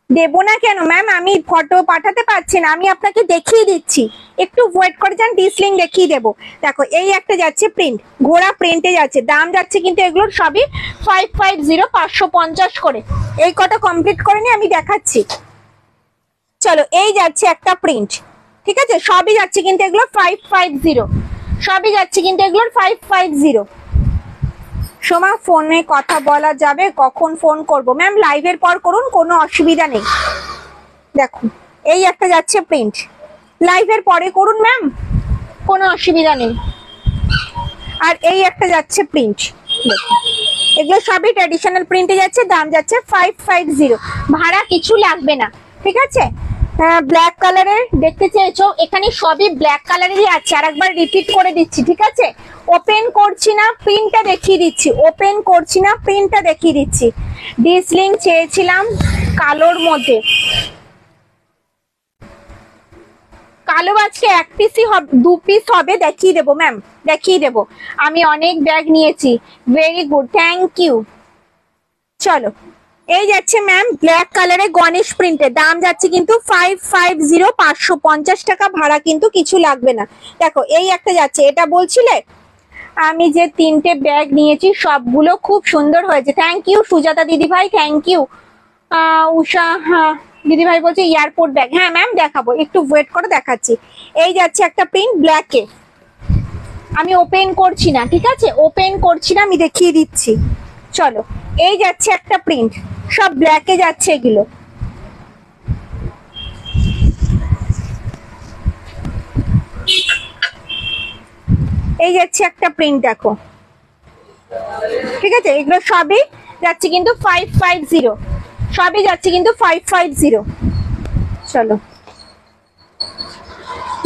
[SPEAKER 1] দেবো না কেন ম্যাম, আমি ফটো পাঠাতে পারছি না, আমি আপনাকে দেখিয়ে দিচ্ছি, একটু ওয়েট করে যান, ডিসলিং দেখিয়ে দেবো। দেখো এই একটা যাচ্ছে প্রিন্ট, ঘোড়া প্রিন্টে যাচ্ছে, দাম যাচ্ছে কিন্তু এগুলোর সবই 550, 550 করে। এই কটা কমপ্লিট করে নিয়ে আমি দেখাচ্ছি। চলো এই যাচ্ছে একটা প্রিন্ট, ঠিক আছে, সবই যাচ্ছে কিন্তু এগুলো 550, সবই যাচ্ছে কিন্তু এগুলোর 550। সোমা ফোনে কথা বলা যাবে? কখন ফোন করব ম্যাম? লাইভের পর করুন, কোনো অসুবিধা নেই। দেখুন এই একটা যাচ্ছে প্রিন্ট, লাইভের পরে করুন ম্যাম, কোনো অসুবিধা নেই। আর এই একটা যাচ্ছে প্রিন্ট, দেখুন এগুলো সবই ট্র্যাডিশনাল প্রিন্টে যাচ্ছে, দাম যাচ্ছে 550, ভাড়া কিছু লাগবে না, ঠিক আছে। ব্ল্যাক কালারের দেখতে চেয়েছো, এখানে সবই ব্ল্যাক কালারেরই আছে, আর একবার রিপিট করে দিচ্ছি, ঠিক আছে। ওপেন করছি না, প্রিন্টটা দেখিয়ে দিচ্ছি, ওপেন করছি না, প্রিন্টটা দেখিয়ে দিচ্ছি। ডিসলিং চেয়েছিলাম কালোর মধ্যে, কালো আজকে 1 পিসই হবে, 2 পিস হবে, দেখিয়ে দেবো ম্যাম, দেখিয়ে দেবো। আমি অনেক ব্যাগ নিয়েছি, ভেরি গুড, থ্যাংক ইউ। চলো এই যাচ্ছে ম্যাম ব্ল্যাক কালারে গণেশ প্রিন্টের, দাম যাচ্ছে কিন্তু 550, 550 টাকা, ভাড়া কিন্তু কিছু লাগবে না। দেখো এই একটা যাচ্ছে, এটা বলছিলে আমি যে 3টে ব্যাগ নিয়েছি সবগুলো খুব সুন্দর হয়েছে, থ্যাংক ইউ সুজাতা দিদি ভাই, থ্যাংক ইউ। উষা দিদি ভাই বলছে এয়ারপোর্ট ব্যাগ, হ্যাঁ ম্যাম দেখাবো, একটু ওয়েট করে দেখাচ্ছি। এই যাচ্ছে একটা প্রিন্ট ব্ল্যাকে, আমি ওপেন করছি না, ঠিক আছে, ওপেন করছি না, আমি দেখিয়ে দিচ্ছি। চলো এই যাচ্ছে একটা প্রিন্ট, সব ব্ল্যাকে যাচ্ছে এগুলো। এই যাচ্ছে একটা প্রিন্ট, দেখো, ঠিক আছে, এগুলো সবই যাচ্ছে কিন্তু 550, সবই যাচ্ছে কিন্তু 550। চলো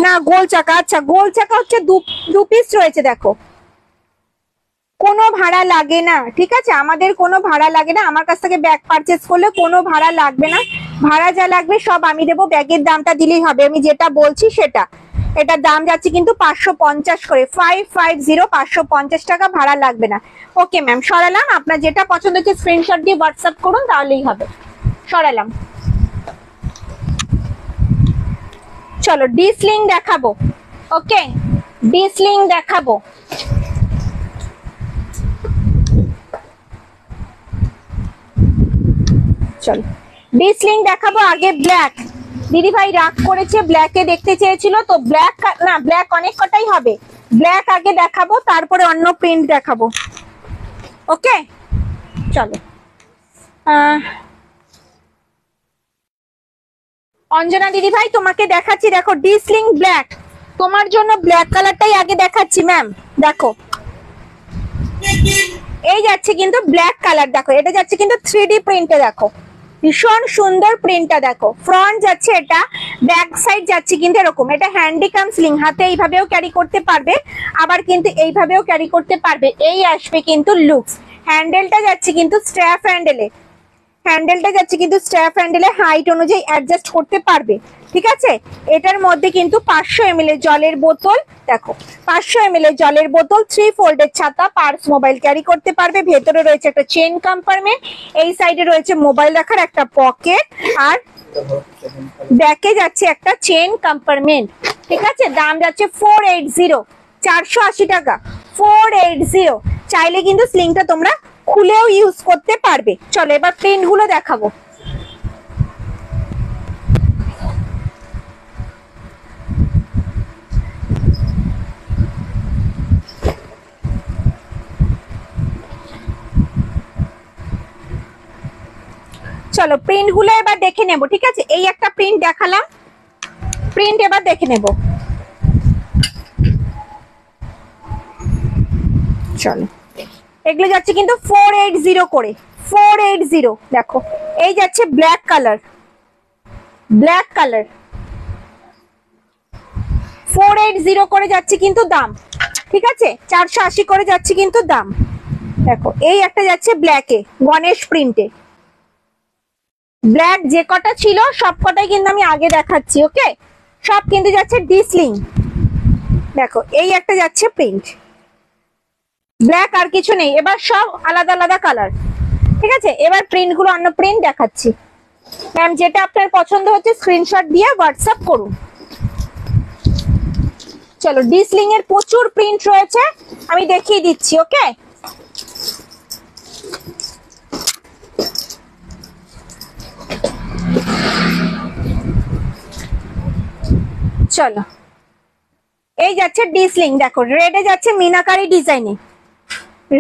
[SPEAKER 1] না গোল চাকা, আচ্ছা গোল চাকা হচ্ছে 2 পিস রয়েছে, দেখো কোনো ভাড়া লাগে না, ঠিক আছে, আমাদের কোনো ভাড়া লাগে না, আমার কাছ থেকে ব্যাগ পারচেস করলে কোনো ভাড়া লাগবে না, ভাড়া যা লাগবে সব আমি দেবো, ব্যাগের দামটা দিলেই হবে, আমি যেটা বলছি সেটা। এটার দাম যাচ্ছে কিন্তু 550 করে, 550, 550 টাকা, ভাড়া লাগবে না। ওকে ম্যাম সরালাম, আপনার যেটা পছন্দ হচ্ছে স্ক্রিনশট দিয়ে হোয়াটসঅ্যাপ করুন, তাহলেই হবে। সরালাম। চলো ডিসলিং দেখাবো, ওকে ডিসলিং দেখাবো। চলো ডিসলিং দেখাবো, আগে ব্ল্যাক, দিদি ভাই রাগ করেছে, ব্ল্যাকে দেখতে চেয়েছিল তো, ব্ল্যাক না, ব্ল্যাক অনেক কটাই হবে, ব্ল্যাক আগে দেখাবো, তারপরে অন্য প্রিন্ট দেখাবো, ওকে। চলো অঞ্জনা দিদি ভাই তোমাকে দেখাচ্ছি, দেখো ডিসলিং ব্ল্যাক, তোমার জন্য ব্ল্যাক কালারটাই আগে দেখাচ্ছি ম্যাম। দেখো এই যাচ্ছে কিন্তু ব্ল্যাক কালার, দেখো এটা যাচ্ছে কিন্তু 3D প্রিন্টে, দেখো ভীষণ সুন্দর প্রিন্টটা, দেখো ফ্রন্ট যাচ্ছে এটা, ব্যাক সাইড যাচ্ছে কিন্তু এরকম, এটা হ্যান্ডিকাম স্লিং, হাতে এইভাবেও ক্যারি করতে পারবে, আবার কিন্তু এইভাবেও ক্যারি করতে পারবে, এই আসবে কিন্তু লুকস। হ্যান্ডেলটা যাচ্ছে কিন্তু স্ট্র্যাপ হ্যান্ডেলে, হ্যান্ডেলটা যাচ্ছে কিন্তু স্ট্র্যাপ হ্যান্ডেলে, হাইট অনুযায়ী অ্যাডজাস্ট করতে পারবে, ঠিক আছে। এটার মধ্যে কিন্তু 500 ml এর জলের বোতল, দেখো 500 ml এর জলের বোতল, 3 ফোল্ডের ছাতা, পার্স, মোবাইল ক্যারি করতে পারবে, ভেতরে রয়েছে একটা চেন কম্পার্টমেন্ট, এই সাইডে রয়েছে মোবাইল রাখার একটা পকেট, আর ব্যাকে যাচ্ছে একটা চেন কম্পার্টমেন্ট, ঠিক আছে। দাম যাচ্ছে 480, 480 টাকা, 480। চাইলে কিন্তু স্লিংটা তোমরা খুলেও ইউজ করতে পারবে। চলো এবার প্রিন্ট গুলো দেখাবো। চলো প্রিন্ট গুলো এবার দেখে নেব, ঠিক আছে। এই একটা প্রিন্ট দেখালাম, প্রিন্ট এবার দেখে নেব। চলো এগুলো যাচ্ছে কিন্তু 480 করে, 480। দেখো এই যাচ্ছে ব্ল্যাক কালার, ব্ল্যাক কালার 480 করে যাচ্ছে কিন্তু দাম, ঠিক আছে 480 করে যাচ্ছে কিন্তু দাম। দেখো এই একটা যাচ্ছে ব্ল্যাকে, গণেশ প্রিন্টে। ব্ল্যাক যে কটা ছিল সব কটাই কিন্তু আমি আগে দেখাচ্ছি, ওকে সব কিন্তু যাচ্ছে ডিসলিং। দেখো এই একটা যাচ্ছে প্রিন্ট, ব্ল্যাক আর কিছু নেই, এবার সব আলাদা আলাদা কালার, ঠিক আছে। এবার প্রিন্ট গুলো অন্য প্রিন্ট দেখাচ্ছি। ম্যাম যেটা আপনার পছন্দ হচ্ছে স্ক্রিনশট দিয়ে হোয়াটসঅ্যাপ করুন। চলো ডিসলিং এর প্রচুর প্রিন্ট রয়েছে, আমি দেখিয়ে দিচ্ছি, ওকে। চলো এই যাচ্ছে ডিসলিং, দেখো রেডে যাচ্ছে মিনাকারি ডিজাইনে,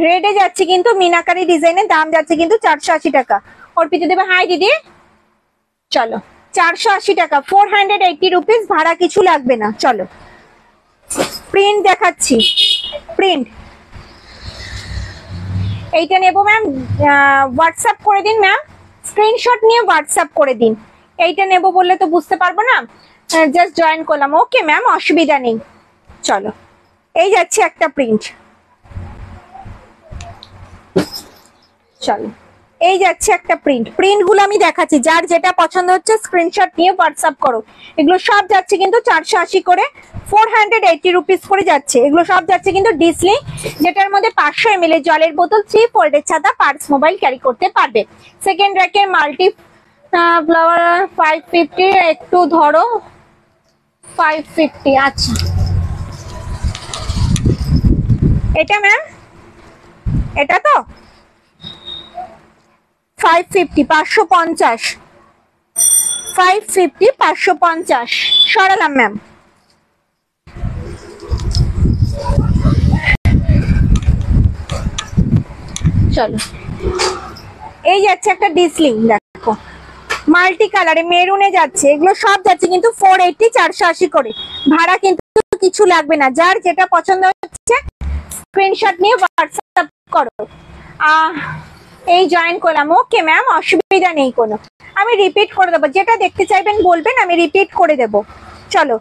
[SPEAKER 1] রেডে যাচ্ছে কিন্তু মিনাকারি ডিজাইনে, দাম যাচ্ছে কিন্তু 480 টাকা। অর্পিতা দেবে হাই দিদি। চলো 480 টাকা, 480 রুপিস, ভাড়া কিছু লাগবে না। চলো প্রিন্ট দেখাচ্ছি, প্রিন্ট এইটা নেবো ম্যাম, হোয়াটসঅ্যাপ করে দিন ম্যাম, স্ক্রিনশট নিয়ে হোয়াটসঅ্যাপ করে দিন। এইটা নেবো বললে তো বুঝতে পারবো না, জাস্ট জয়েন করলাম, ওকে ম্যাম অসুবিধা নেই। চলো এই যাচ্ছে একটা প্রিন্ট, চলো এই যাচ্ছে একটা প্রিন্ট। প্রিন্ট গুলো আমি দেখাচ্ছি, যার যেটা পছন্দ হচ্ছে স্ক্রিনশট নিয়ে হোয়াটসঅ্যাপ করো। এগুলো সব যাচ্ছে কিন্তু 480 করে, 480 রুপিস করে যাচ্ছে। এগুলো সব যাচ্ছে কিন্তু ডিসলি, যেটার মধ্যে 500 ml এর জলের বোতল, 3 ফোল্ডের ছাতা, পার্স মোবাইল ক্যারি করতে পারবে। সেকেন্ড র্যাকের মাল্টি ফ্লাওয়ার 550, একটু ধরো 550, আচ্ছা এটা ম্যাম, এটা তো 550, 550, 550, 550 সরালাম ম্যাম। চলো এই যাচ্ছে একটা ডিসলিং, দেখো মাল্টি কালারে মেরুনে যাচ্ছে, এগুলো সব যাচ্ছে কিন্তু 480, 480 করে, ভাড়া কিন্তু কিছু লাগবে না। যার যেটা পছন্দ হচ্ছে স্ক্রিনশট নিয়ে হোয়াটসঅ্যাপ করো। এই জয়েন করলাম, ওকে ম্যাম অসুবিধা নেই কোনো, আমি রিপিট করে দেবো, যেটা দেখতে চাইবেন বলবেন, আমি রিপিট করে দেব। চলো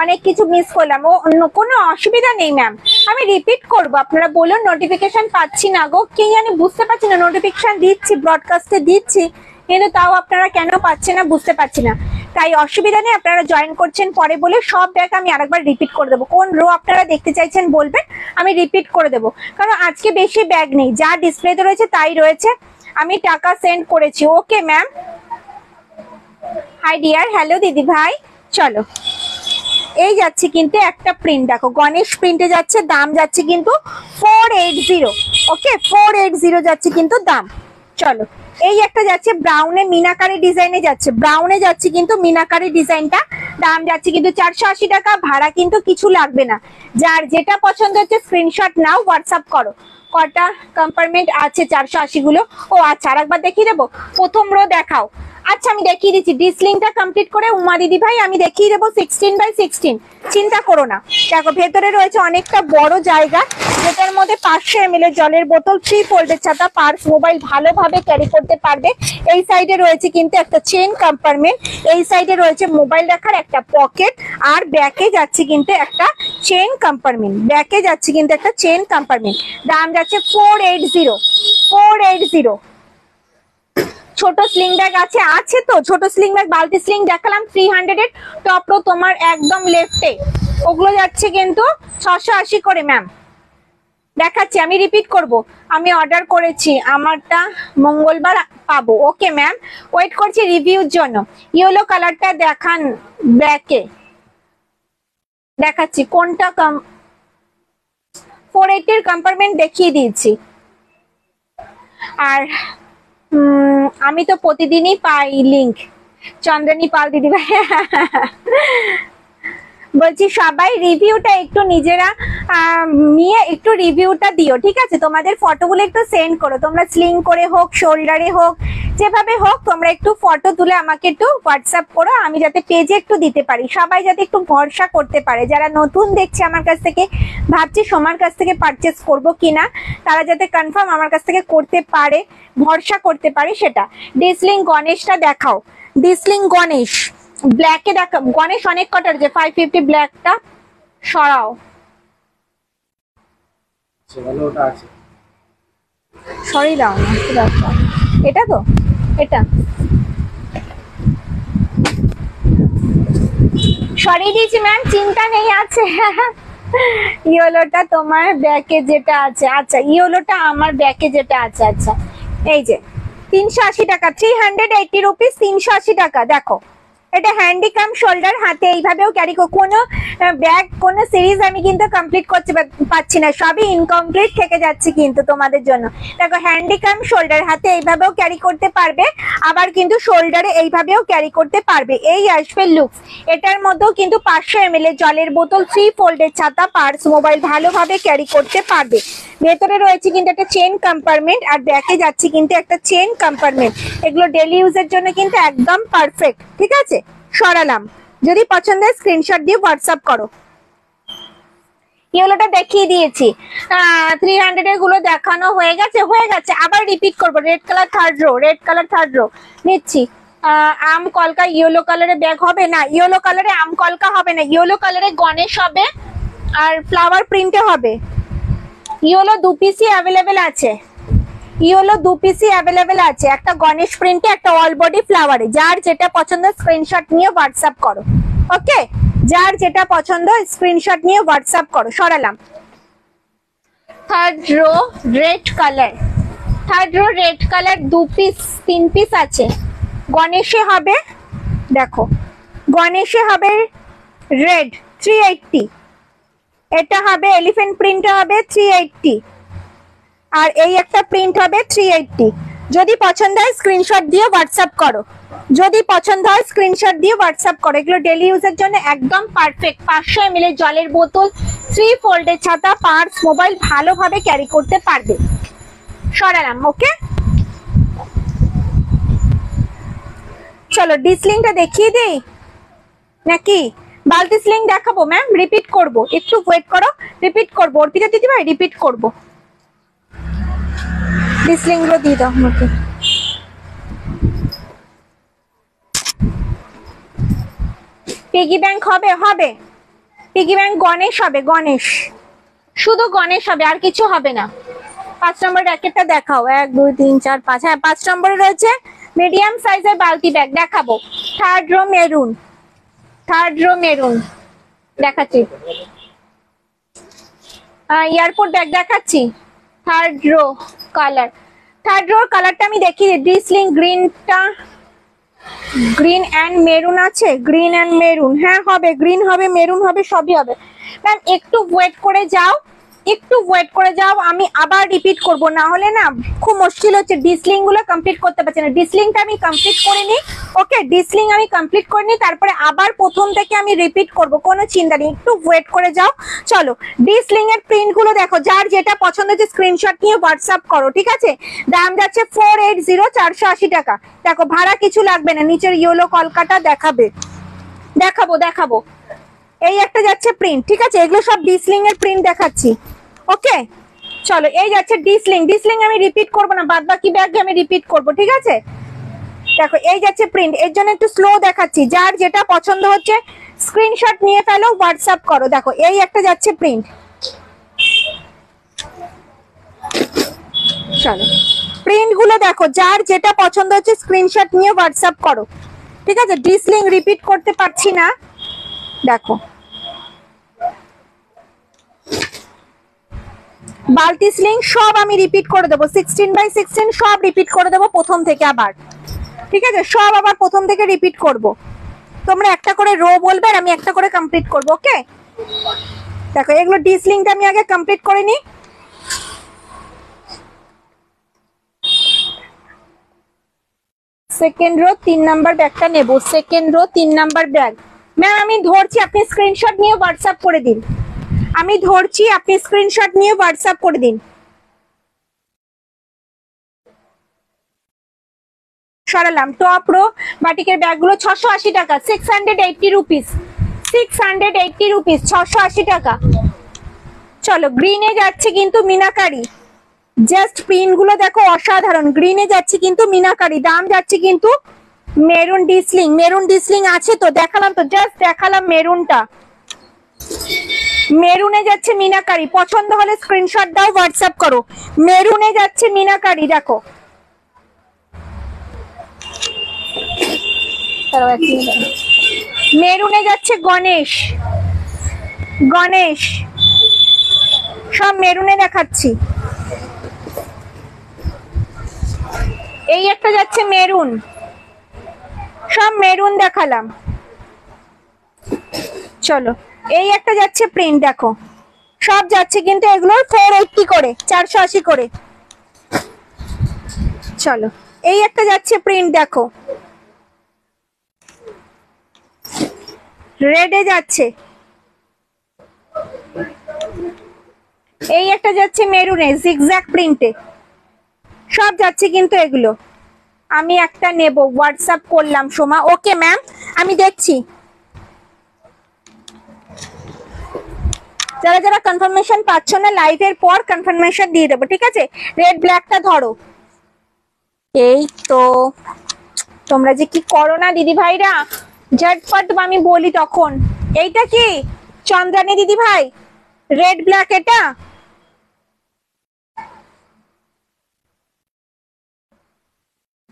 [SPEAKER 1] অনেক কিছু মিস করলাম, ও অন্য কোনো অসুবিধা নেই ম্যাম, আমি রিপিট করব। আপনারা বলুন নোটিফিকেশন পাচ্ছি না গো, কি জানি বুঝতে পারছি না, নোটিফিকেশন দিচ্ছি ব্রডকাস্টে দিচ্ছি, কিন্তু তাও আপনারা কেন পাচ্ছেন না বুঝতে পারছি না। তাই অসুবিধা নেই, আপনারা জয়েন করছেন পরে বলে সব ব্যাগ আমি আরেকবার রিপিট করে দেবো। কোন রো আপনারা দেখতে চাইছেন বলবেন, আমি রিপিট করে দেবো, কারণ আজকে বেশি ব্যাগ নেই, যা ডিসপ্লেতে রয়েছে তাই রয়েছে। আমি টাকা সেন্ড করেছি, okay ma'am. High deer, hello দিদি ভাই। চলো এই যাচ্ছে কিন্তু একটা প্রিন্ট, দেখো গণেশ প্রিন্টে যাচ্ছে, দাম যাচ্ছে কিন্তু 480, ওকে 480 যাচ্ছে কিন্তু দাম। চলো এই একটা যাচ্ছে ব্রাউনে মিনাকারি ডিজাইনে যাচ্ছে, ব্রাউনে যাচ্ছে কিন্তু মিনাকারি ডিজাইনটা, দাম যাচ্ছে কিন্তু 480 টাকা, ভাড়া কিন্তু কিছু লাগবে না। যার যেটা পছন্দ হচ্ছে স্ক্রিনশট নাও, হোয়াটসঅ্যাপ করো। কটা কম্পার্টমেন্ট আছে 480 গুলো? ও আচ্ছা আরেকবার দেখিয়ে দেবো, প্রথম রো দেখাও। আচ্ছা আমি দেখিয়ে দিচ্ছি, ডিসলিংটা কমপ্লিট করে উমা দিদি ভাই আমি দেখিয়ে দেবো 16x16, চিন্তা করো না। দেখো ভেতরে রয়েছে অনেকটা বড় জায়গা, যেটার মধ্যে 500 ml এর জলের বোতল, 3 ফোল্ডের ছাতা, পার্স মোবাইল ভালোভাবে ক্যারি করতে পারবে। এই সাইডে রয়েছে কিন্তু একটা চেইন কম্পার্টমেন্ট, এই সাইডে রয়েছে মোবাইল রাখার একটা পকেট, আর ব্যাকে যাচ্ছে কিন্তু একটা চেইন কম্পার্টমেন্ট, ব্যাকে যাচ্ছে কিন্তু একটা চেইন কম্পার্টমেন্ট। দাম যাচ্ছে 480, 480। ছোট স্লিং ব্যাগ আছে, আছে তো ছোট স্লিং ব্যাগ, বালতি স্লিং দেখালাম 300 এর, টপ রো তোমার একদম লেফটে, ওগুলো যাচ্ছে কিন্তু 680 করে ম্যাম। দেখাচ্ছি, আমি রিপিট করব, আমি অর্ডার করেছি, আমারটা মঙ্গলবার পাবো, ওকে ম্যাম ওয়েট করছি রিভিউর জন্য। ইয়েলো কালারটা দেখান ব্যাকে, দেখাচ্ছি কোনটা 480 এর কম্পার্টমেন্ট দেখিয়ে দিয়েছি। আর আমি তো প্রতিদিনই পাই লিংক, চন্দ্রানী পাল দিদি ভাই বলছি সবাই রিভিউটা একটু নিজেরা নিয়ে একটু রিভিউটা দিও, ঠিক আছে? তোমাদের ফটোগুলো একটু সেন্ড করো, তোমরা স্লিং করে হোক, শোল্ডারে হোক, যেভাবে হোক তোমরা একটু ফটো তুলে আমাকে একটু হোয়াটসঅ্যাপ করো, আমি যাতে পেজে একটু দিতে পারি, সবাই যাতে একটু ভরসা করতে পারে। যারা নতুন দেখছে আমার কাছ থেকে, ভাবছি সোমার কাছ থেকে পারচেস করবো কিনা, তারা যাতে কনফার্ম আমার কাছ থেকে করতে পারে, ভরসা করতে পারে সেটা। ডিসলিং গণেশটা দেখাও, ডিসলিং গণেশ ব্ল্যাকে দেখা, গণেশ অনেক কটার যে 550 ব্ল্যাকটা সরাও, সরিয়ে দাও না, এটা তো, এটা সরিয়ে দিয়েছি ম্যাম, চিন্তা নেই আছে। ইয়েলোটা তোমার ব্যাকে যেটা আছে, আচ্ছা ইয়েলোটা আমার ব্যাকে যেটা আছে, আচ্ছা এই যে 380 টাকা, 380 রুপিস, 380 টাকা। দেখো এটা হ্যান্ডিকাম শোল্ডার, হাতে এইভাবেও ক্যারি কোনো ব্যাগ, কোনো সিরিজ আমি কিন্তু কমপ্লিট করতে পারছি না, সবই ইনকমপ্লিট থেকে যাচ্ছে কিন্তু তোমাদের জন্য। দেখো হ্যান্ডিকাম শোল্ডার, হাতে এইভাবেও ক্যারি করতে পারবে, আবার কিন্তু শোল্ডারে এইভাবেও ক্যারি করতে পারবে। এই আসবে লুকস। এটার মধ্যেও কিন্তু 500 ml জলের বোতল, 3 ফোল্ডের ছাতা, পার্স, মোবাইল ভালোভাবে ক্যারি করতে পারবে। ভেতরে রয়েছে কিন্তু একটা চেন কম্পার্টমেন্ট, আর ব্যাকে যাচ্ছে কিন্তু একটা চেন কম্পার্টমেন্ট। এগুলো ডেলি ইউজের জন্য কিন্তু একদম পারফেক্ট, ঠিক আছে? সরালাম, যদি পছন্দ হয় স্ক্রিনশট দিয়ে হোয়াটসঅ্যাপ করো। ইয়েলোটা দেখিয়ে দিয়েছি, 300 এর গুলো দেখানো হয়ে গেছে, আবার রিপিট করবো। Red colour third row, red colour third rho নিচ্ছি। আম কলকা ইয়েলো কালারের ব্যাগ হবে না, ইয়েলো কালারে আম কলকা হবে না, ইয়েলো কালারে গণেশ হবে আর ফ্লাওয়ার প্রিন্টে হবে। ইয়েলো 2 পিসই অ্যাভেলেবেল আছে, ইয়েলো 2 পিসই অ্যাভেলেবেল আছে, একটা গণেশ প্রিন্টে, একটা অল বডি ফ্লাওয়ারে। যার যেটা পছন্দ স্ক্রিনশট নিয়ে হোয়াটসঅ্যাপ করো, ওকে? যার যেটা পছন্দ স্ক্রিনশট নিয়ে হোয়াটসঅ্যাপ করো। সরালাম। Third row red colour, third row red colour 2 piece 3 piece আছে। গণেশে হবে, দেখো গণেশে হবে রেড 380, এটা হবে এলিফ্যান্ট প্রিন্ট হবে 380, আর এই একটা প্রিন্ট হবে 380। যদি পছন্দ হয় স্ক্রিনশট দিয়ে হোয়াটসঅ্যাপ করো, যদি পছন্দ হয় স্ক্রিনশট দিয়ে হোয়াটসঅ্যাপ করো। এগুলো ডেলি ইউজের জন্য একদম পারফেক্ট। 500 ml জলের বোতল, 3 ফোল্ডের ছাতা, পার্স, মোবাইল ভালোভাবে ক্যারি করতে পারবে। সরালাম, ওকে? চলো ডিসলিংটা দেখিয়ে দিই নাকি? বালতি স্লিং দেখাবো ম্যাম, রিপিট করব, একটু ওয়েট করো, রিপিট করবো। অর্পিতা দিদি ভাই রিপিট করবো, ডিসলিং গুলো দিয়ে দাও আমাকে। পিগি ব্যাংক হবে, হবে পিগি ব্যাংক। গণেশ হবে, গণেশ, শুধু গণেশ হবে, আর কিছু হবে না। 5 নম্বর র্যাকেটটা দেখাও, 1 2 3 4 5, হ্যাঁ 5 নম্বরে রয়েছে মিডিয়াম সাইজের বালতি ব্যাগ দেখাবো। Third rho maroon, third rho maroon দেখাচ্ছি। এয়ারপোর্ট ব্যাগ দেখাচ্ছি, third rho colour, third rho কালারটা আমি দেখিয়ে দিই। ডিসলিং গ্রিনটা, গ্রিন অ্যান্ড মেরুন আছে, গ্রিন অ্যান্ড মেরুন, হ্যাঁ হবে, গ্রিন হবে, মেরুন হবে, সবই হবে। ম্যাম একটু ওয়েট করে যাও, একটু ওয়েট করে যাও, আমি আবার রিপিট করব, না হলে না খুব মুশকিল হচ্ছে, ডিসলিং গুলো কমপ্লিট করতে পারছি না। ডিসলিংটা আমি কমপ্লিট করে নিই, ওকে? ডিসলিং আমি কমপ্লিট করে নিই, তারপরে আবার প্রথম থেকে আমি রিপিট করব, কোনো চিন্তা নেই, একটু ওয়েট করে যাও। চলো ডিসলিং এর প্রিন্ট গুলো দেখো, যার যেটা পছন্দ হচ্ছে স্ক্রিনশট নিয়ে হোয়াটসঅ্যাপ করো, ঠিক আছে? দাম যাচ্ছে 480, 480 টাকা। দেখো ভাড়া কিছু লাগবে না, নিচের ইয়েলো কলকাতা দেখাবে, দেখাবো দেখাবো। এই একটা যাচ্ছে প্রিন্ট, ঠিক আছে? এগুলো সব ডিসলিং এর প্রিন্ট দেখাচ্ছি, ওকে? চলো এই যাচ্ছে ডিসলিং, ডিসলিং আমি রিপিট করবো না, বাদ বাকি ব্যাগ আমি রিপিট করবো, ঠিক আছে? দেখো এই যাচ্ছে প্রিন্ট, এর জন্য একটু স্লো দেখাচ্ছি। যার যেটা পছন্দ হচ্ছে স্ক্রিনশট নিয়ে ফেলো, হোয়াটসঅ্যাপ করো। দেখো এই একটা যাচ্ছে প্রিন্ট, চলো প্রিন্ট গুলো দেখো, যার যেটা পছন্দ হচ্ছে স্ক্রিনশট নিয়ে হোয়াটসঅ্যাপ করো, ঠিক আছে? ডিসলিং রিপিট করতে পারছি না, দেখো বালতি স্লিং সব আমি রিপিট করে দেবো, 16x16 সব রিপিট করে দেবো প্রথম থেকে আবার, ঠিক আছে? সব আবার প্রথম থেকে রিপিট করব। তোমরা একটা করে রো বলবে আর আমি একটা করে কমপ্লিট করব, ওকে? দেখো এগুলো ডিসলিংটা আমি আগে কমপ্লিট করে নিই। সেকেন্ড রো 3 নাম্বার ব্যাগটা নেব, second rho 3 number bag, ma'am আমি ধরছি, আপনি স্ক্রিনশট নিয়ে হোয়াটসঅ্যাপ করে দিন। আমি ধরছি, আপনি স্ক্রিনশট নিয়ে হোয়াটসঅ্যাপ করে দিন। সরালাম। টপ রো বাটিকের ব্যাগগুলো 680 টাকা, 680 রুপিস, 680 রুপিস, 680 টাকা। চলো গ্রিনে যাচ্ছে কিন্তু মিনাকারি, জাস্ট প্রিন্ট গুলো দেখো অসাধারণ। গ্রিনে যাচ্ছে কিন্তু মিনাকারি, দাম যাচ্ছে কিন্তু মেরুন ডিসলিং। মেরুন ডিসলিং আছে তো, দেখালাম তো, জাস্ট দেখালাম মেরুনটা। মেরুনে যাচ্ছে মিনাকারি, পছন্দ হলে স্ক্রিনশট দাও, হোয়াটসঅ্যাপ করো। মেরুনে যাচ্ছে মিনাকারি, দেখো মেরুনে যাচ্ছে গণেশ, গণেশ সব মেরুনে দেখাচ্ছি। এই একটা যাচ্ছে মেরুন, সব মেরুন দেখালাম। চলো এই একটা যাচ্ছে প্রিন্ট, দেখো সব যাচ্ছে কিন্তু এগুলোর 480 করে, 480 করে। চলো এই একটা যাচ্ছে প্রিন্ট, দেখো রেডে যাচ্ছে। এই একটা যাচ্ছে মেরুনে জিগজ্যাগ প্রিন্টে, সব যাচ্ছে কিন্তু এগুলো। আমি একটা নেব, হোয়াটসঅ্যাপ করলাম সোমা। ওকে ম্যাম আমি দেখছি। যারা যারা কনফার্মেশন পাচ্ছ না, লাইভের পর কনফার্মেশন দিয়ে দেবো, ঠিক আছে? রেড ব্ল্যাকটা ধরো। এই তো তোমরা যে কি করো না দিদি ভাইরা, ঝটপট আমি বলি তখন। এইটা কি চন্দ্রানী দিদি ভাই, রেড ব্ল্যাক, এটা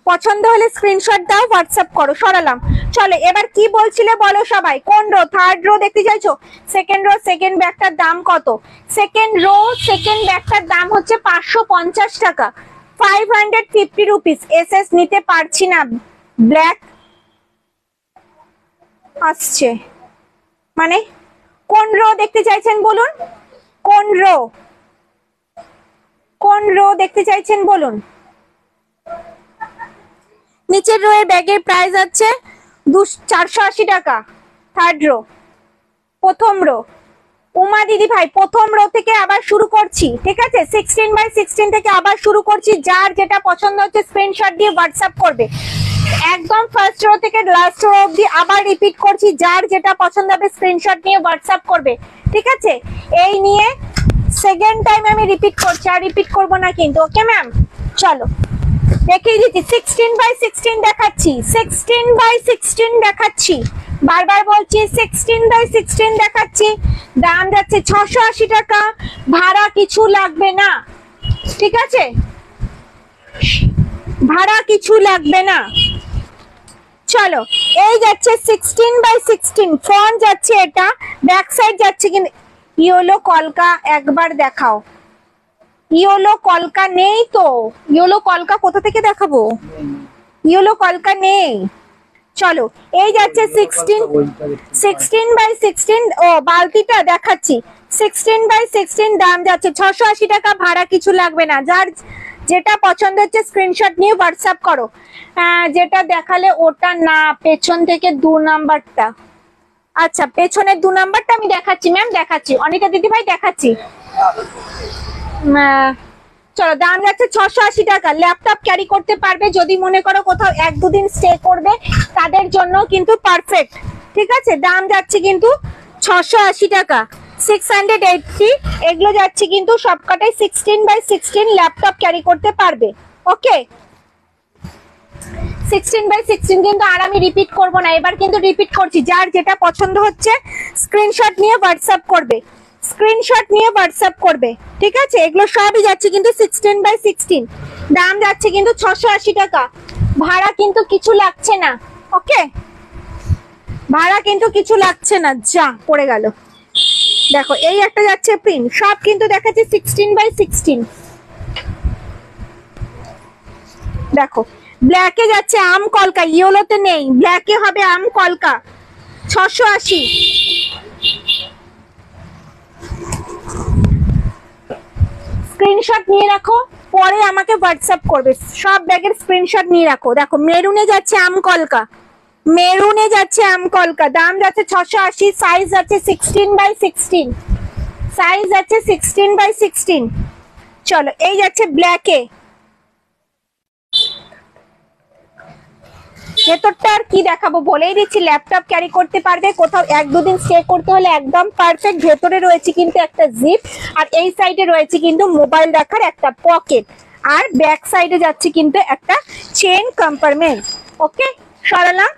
[SPEAKER 1] পছন্দ হলে স্ক্রিনশট দাও, হোয়াটসঅ্যাপ করো। সরালাম। চলো এবার কি বলছিলে বলো সবাই, কোন রো? থার্ড রো দেখতে চাইছো? সেকেন্ড রো সেকেন্ড ব্যাগটার দাম কত? সেকেন্ড রো সেকেন্ড ব্যাগটার দাম হচ্ছে 550 টাকা, 550 রুপিস। এসএস নিতে পারছি না, ব্ল্যাক আসছে। মানে কোন রো দেখতে চাইছেন বলুন, কোন রো, কোন রো দেখতে চাইছেন বলুন। নিচের রো এর ব্যাগের প্রাইস আছে 480 টাকা, থার্ড রো। প্রথম রো, উমা দিদি ভাই প্রথম রো থেকে আবার শুরু করছি, ঠিক আছে? 16x16 থেকে আবার শুরু করছি। যার যেটা পছন্দ হচ্ছে স্ক্রিনশট দিয়ে হোয়াটসঅ্যাপ করবে। একদম ফার্স্ট রো থেকে লাস্ট রো অবধি আবার রিপিট করছি, যার যেটা পছন্দ হবে স্ক্রিনশট নিয়ে হোয়াটসঅ্যাপ করবে, ঠিক আছে? এই নিয়ে সেকেন্ড টাইম আমি রিপিট করছি, আর রিপিট করবো না কিন্তু, ওকে ম্যাম? চলো দেখিয়ে দিচ্ছি। 16x16 দেখাচ্ছি, 16x16 দেখাচ্ছি, বারবার বলছি 16x16 দেখাচ্ছি। দাম যাচ্ছে 680 টাকা, ভাড়া কিছু লাগবে না, ঠিক আছে? ভাড়া কিছু লাগবে না। চলো এই যাচ্ছে 16x16, ফ্রন্ট যাচ্ছে এটা, ব্যাক সাইড যাচ্ছে কিন্তু ইয়েলো কলকা। একবার দেখাও, ইয়েলো কলকা নেই তো, ইয়েলো কলকা কোথা থেকে দেখাবো? ইয়েলো কলকা নেই। চলো এই যাচ্ছে 16x16। ও বালতিটা দেখাচ্ছি, 16x16 দাম যাচ্ছে 680 টাকা, ভাড়া কিছু লাগবে না। যার যেটা পছন্দ হচ্ছে স্ক্রিনশট নিয়ে হোয়াটসঅ্যাপ করো। যেটা দেখালে ওটা না, পেছন থেকে 2 নাম্বারটা। আচ্ছা পেছনের 2 নাম্বারটা আমি দেখাচ্ছি ম্যাম, দেখাচ্ছি অনিতা দিদি ভাই, দেখাচ্ছি। চলো দাম যাচ্ছে 680 টাকা। ল্যাপটপ ক্যারি করতে পারবে, যদি মনে করো কোথাও 1-2 দিন স্টে করবে তাদের জন্য কিন্তু পারফেক্ট, ঠিক আছে? দাম যাচ্ছে কিন্তু 680 টাকা, 680। এগুলো যাচ্ছে কিন্তু সবকটাই 16x16, ল্যাপটপ ক্যারি করতে পারবে, ওকে? 16x16 কিন্তু আর আমি রিপিট করবো না, এবার কিন্তু রিপিট করছি। যার যেটা পছন্দ হচ্ছে স্ক্রিনশট নিয়ে হোয়াটসঅ্যাপ করবে, স্ক্রিনশট নিয়ে হোয়াটসঅ্যাপ করবে, ঠিক আছে? এগুলো সবই যাচ্ছে কিন্তু 16x16, দাম যাচ্ছে কিন্তু 680 টাকা, ভাড়া কিন্তু কিছু লাগছে না, ওকে? ভাড়া কিন্তু কিছু লাগছে না। যা পড়ে গেল, দেখো এই একটা যাচ্ছে প্রিন্ট, সব কিন্তু দেখাচ্ছে 16x16। দেখো ব্ল্যাকে যাচ্ছে আম কলকা, ইয়েলোতে নেই, ব্ল্যাকে হবে আম কলকা, 680। স্ক্রিনশট নিয়ে রাখো, পরে আমাকে হোয়াটসঅ্যাপ করবে। সব ব্যাগের স্ক্রিনশট নিয়ে রাখো। দেখো মেরুনে যাচ্ছে আম কলকা, মেরুনে যাচ্ছে আমকলকা, দাম যাচ্ছে 680, সাইজ যাচ্ছে 16x16, সাইজ যাচ্ছে 16x16। চলো এই যাচ্ছে ব্ল্যাকে, ভেতরটা আর কি দেখাবো বলেই দিচ্ছি, ল্যাপটপ ক্যারি করতে পারবে, কোথাও 1-2 দিন স্টে করতে হলে একদম পারফেক্ট। ভেতরে রয়েছে কিন্তু একটা জিপ, আর এই সাইডে রয়েছে কিন্তু মোবাইল রাখার একটা পকেট, আর ব্যাক সাইডে যাচ্ছে কিন্তু একটা চেন কম্পার্টমেন্ট। ওকে, সরালাম।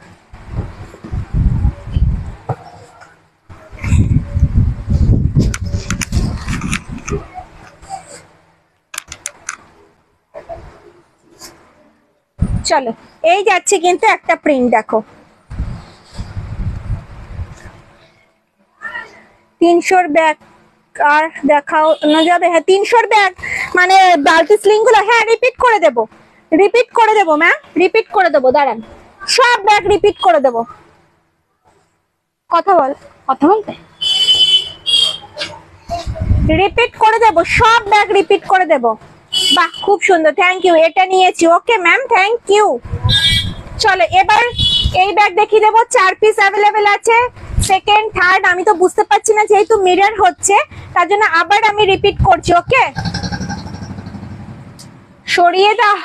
[SPEAKER 1] চলো এই যাচ্ছে কিন্তু একটা প্রিন্ট, দেখো 300 ব্যাগ আর দেখাও না যাবে? হ্যাঁ 300 ব্যাগ মানে বালতি স্লিং গুলো, হ্যাঁ রিপিট করে দেবো, রিপিট করে দেবো ম্যাম, রিপিট করে দেবো, দাঁড়ান সব ব্যাগ রিপিট করে দেবো। কথা বলতে রিপিট করে দেবো, সব ব্যাগ রিপিট করে দেবো। বাহ খুব সুন্দর, থ্যাংক ইউ, এটা নিয়েছি। Okay ma'am, thank you. চলো এবার এই ব্যাগ দেখিয়ে দেবো, 4 পিস অ্যাভেলেবেল আছে, সেকেন্ড থার্ড আমি তো বুঝতে পারছি না, যেহেতু মিরর হচ্ছে তার জন্য আবার আমি রিপিট করছি। ওকে সরিয়ে দাও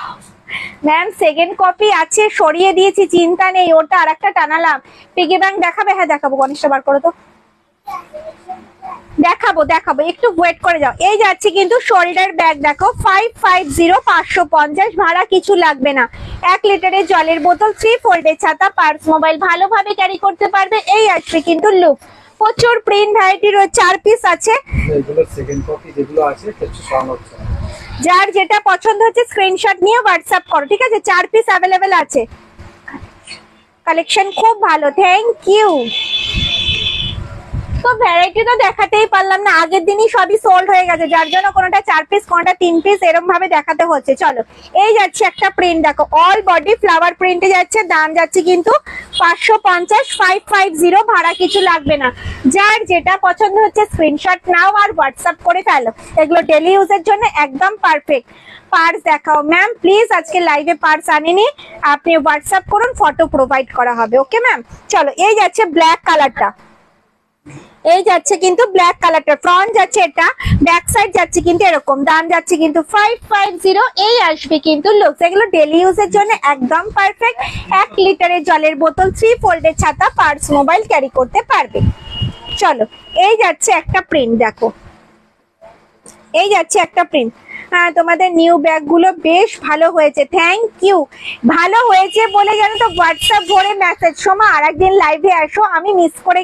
[SPEAKER 1] ম্যাম, সেকেন্ড কপি আছে, সরিয়ে দিয়েছি, চিন্তা নেই, ওটা আর একটা টানালাম। পিগি ব্যাংক দেখাবে? হ্যাঁ দেখাবো, গণেশটা বার করো তো, দেখাবো দেখাবো, একটু ওয়েট করে যাও। এই যাচ্ছে কিন্তু শোল্ডার ব্যাগ, দেখো 550, 550, ভাড়া কিছু লাগবে না। 1 লিটারের জলের বোতল, 3 ফোল্ডের ছাতা, পার্স, মোবাইল ভালোভাবে ক্যারি করতে পারবে। এই আসবে কিন্তু লুক, প্রচুর প্রিন্ট ভ্যারাইটি রয়েছে, 4 পিস আছে।
[SPEAKER 2] এগুলো সেকেন্ড কপি যেগুলো আছে কিছু সাউন্ড হচ্ছে,
[SPEAKER 1] যার যেটা পছন্দ হচ্ছে স্ক্রিনশট নিয়ে হোয়াটসঅ্যাপ করো, ঠিক আছে? 4 পিস অ্যাভেলেবেল আছে, কালেকশন খুব ভালো, থ্যাংক ইউ। তো ভ্যারাইটি তো দেখাতেই পারলাম না, আগের দিনই সবই সোল্ড হয়ে গেছে, যার জন্য কোনোটা 4 পিস কোনোটা 3 পিস এরকম ভাবে দেখাতে হচ্ছে। চলো এই যাচ্ছে একটা প্রিন্ট, দেখো অল বডি ফ্লাওয়ার প্রিন্টে যাচ্ছে, দাম যাচ্ছে কিন্তু 550, 550, ভাড়া কিছু লাগবে না। যার যেটা পছন্দ হচ্ছে স্ক্রিনশট নাও আর হোয়াটসঅ্যাপ করে ফেলো, এগুলো ডেলি ইউজের জন্য একদম পারফেক্ট। পার্স দেখাও ম্যাম প্লিজ, আজকে লাইভে পার্স আনিনি, আপনি হোয়াটসঅ্যাপ করুন, ফটো প্রোভাইড করা হবে। ওকে ম্যাম, চলো এই যাচ্ছে ব্ল্যাক কালারটা, এই যাচ্ছে কিন্তু ব্ল্যাক কালারটা, ফ্রন্ট যাচ্ছে এটা, ব্যাক সাইড যাচ্ছে কিন্তু এরকম, দাম যাচ্ছে কিন্তু 550। এই আসবে কিন্তু লুকস, এগুলো ডেলি ইউজের জন্য একদম পারফেক্ট। 1 লিটারের জলের বোতল, 3 ফোল্ডের ছাতা, পার্স, মোবাইল ক্যারি করতে পারবে। চলো এই যাচ্ছে একটা প্রিন্ট, দেখো এই যাচ্ছে একটা প্রিন্ট। হ্যাঁ তোমাদের নিউ ব্যাগ গুলো বেশ ভালো হয়েছে, থ্যাংক ইউ। ভালো হয়েছে বলে জানো তো হোয়াটসঅ্যাপ ভরে মেসেজ, সোমা আরেকদিন লাইভে আসো, আমি মিস করে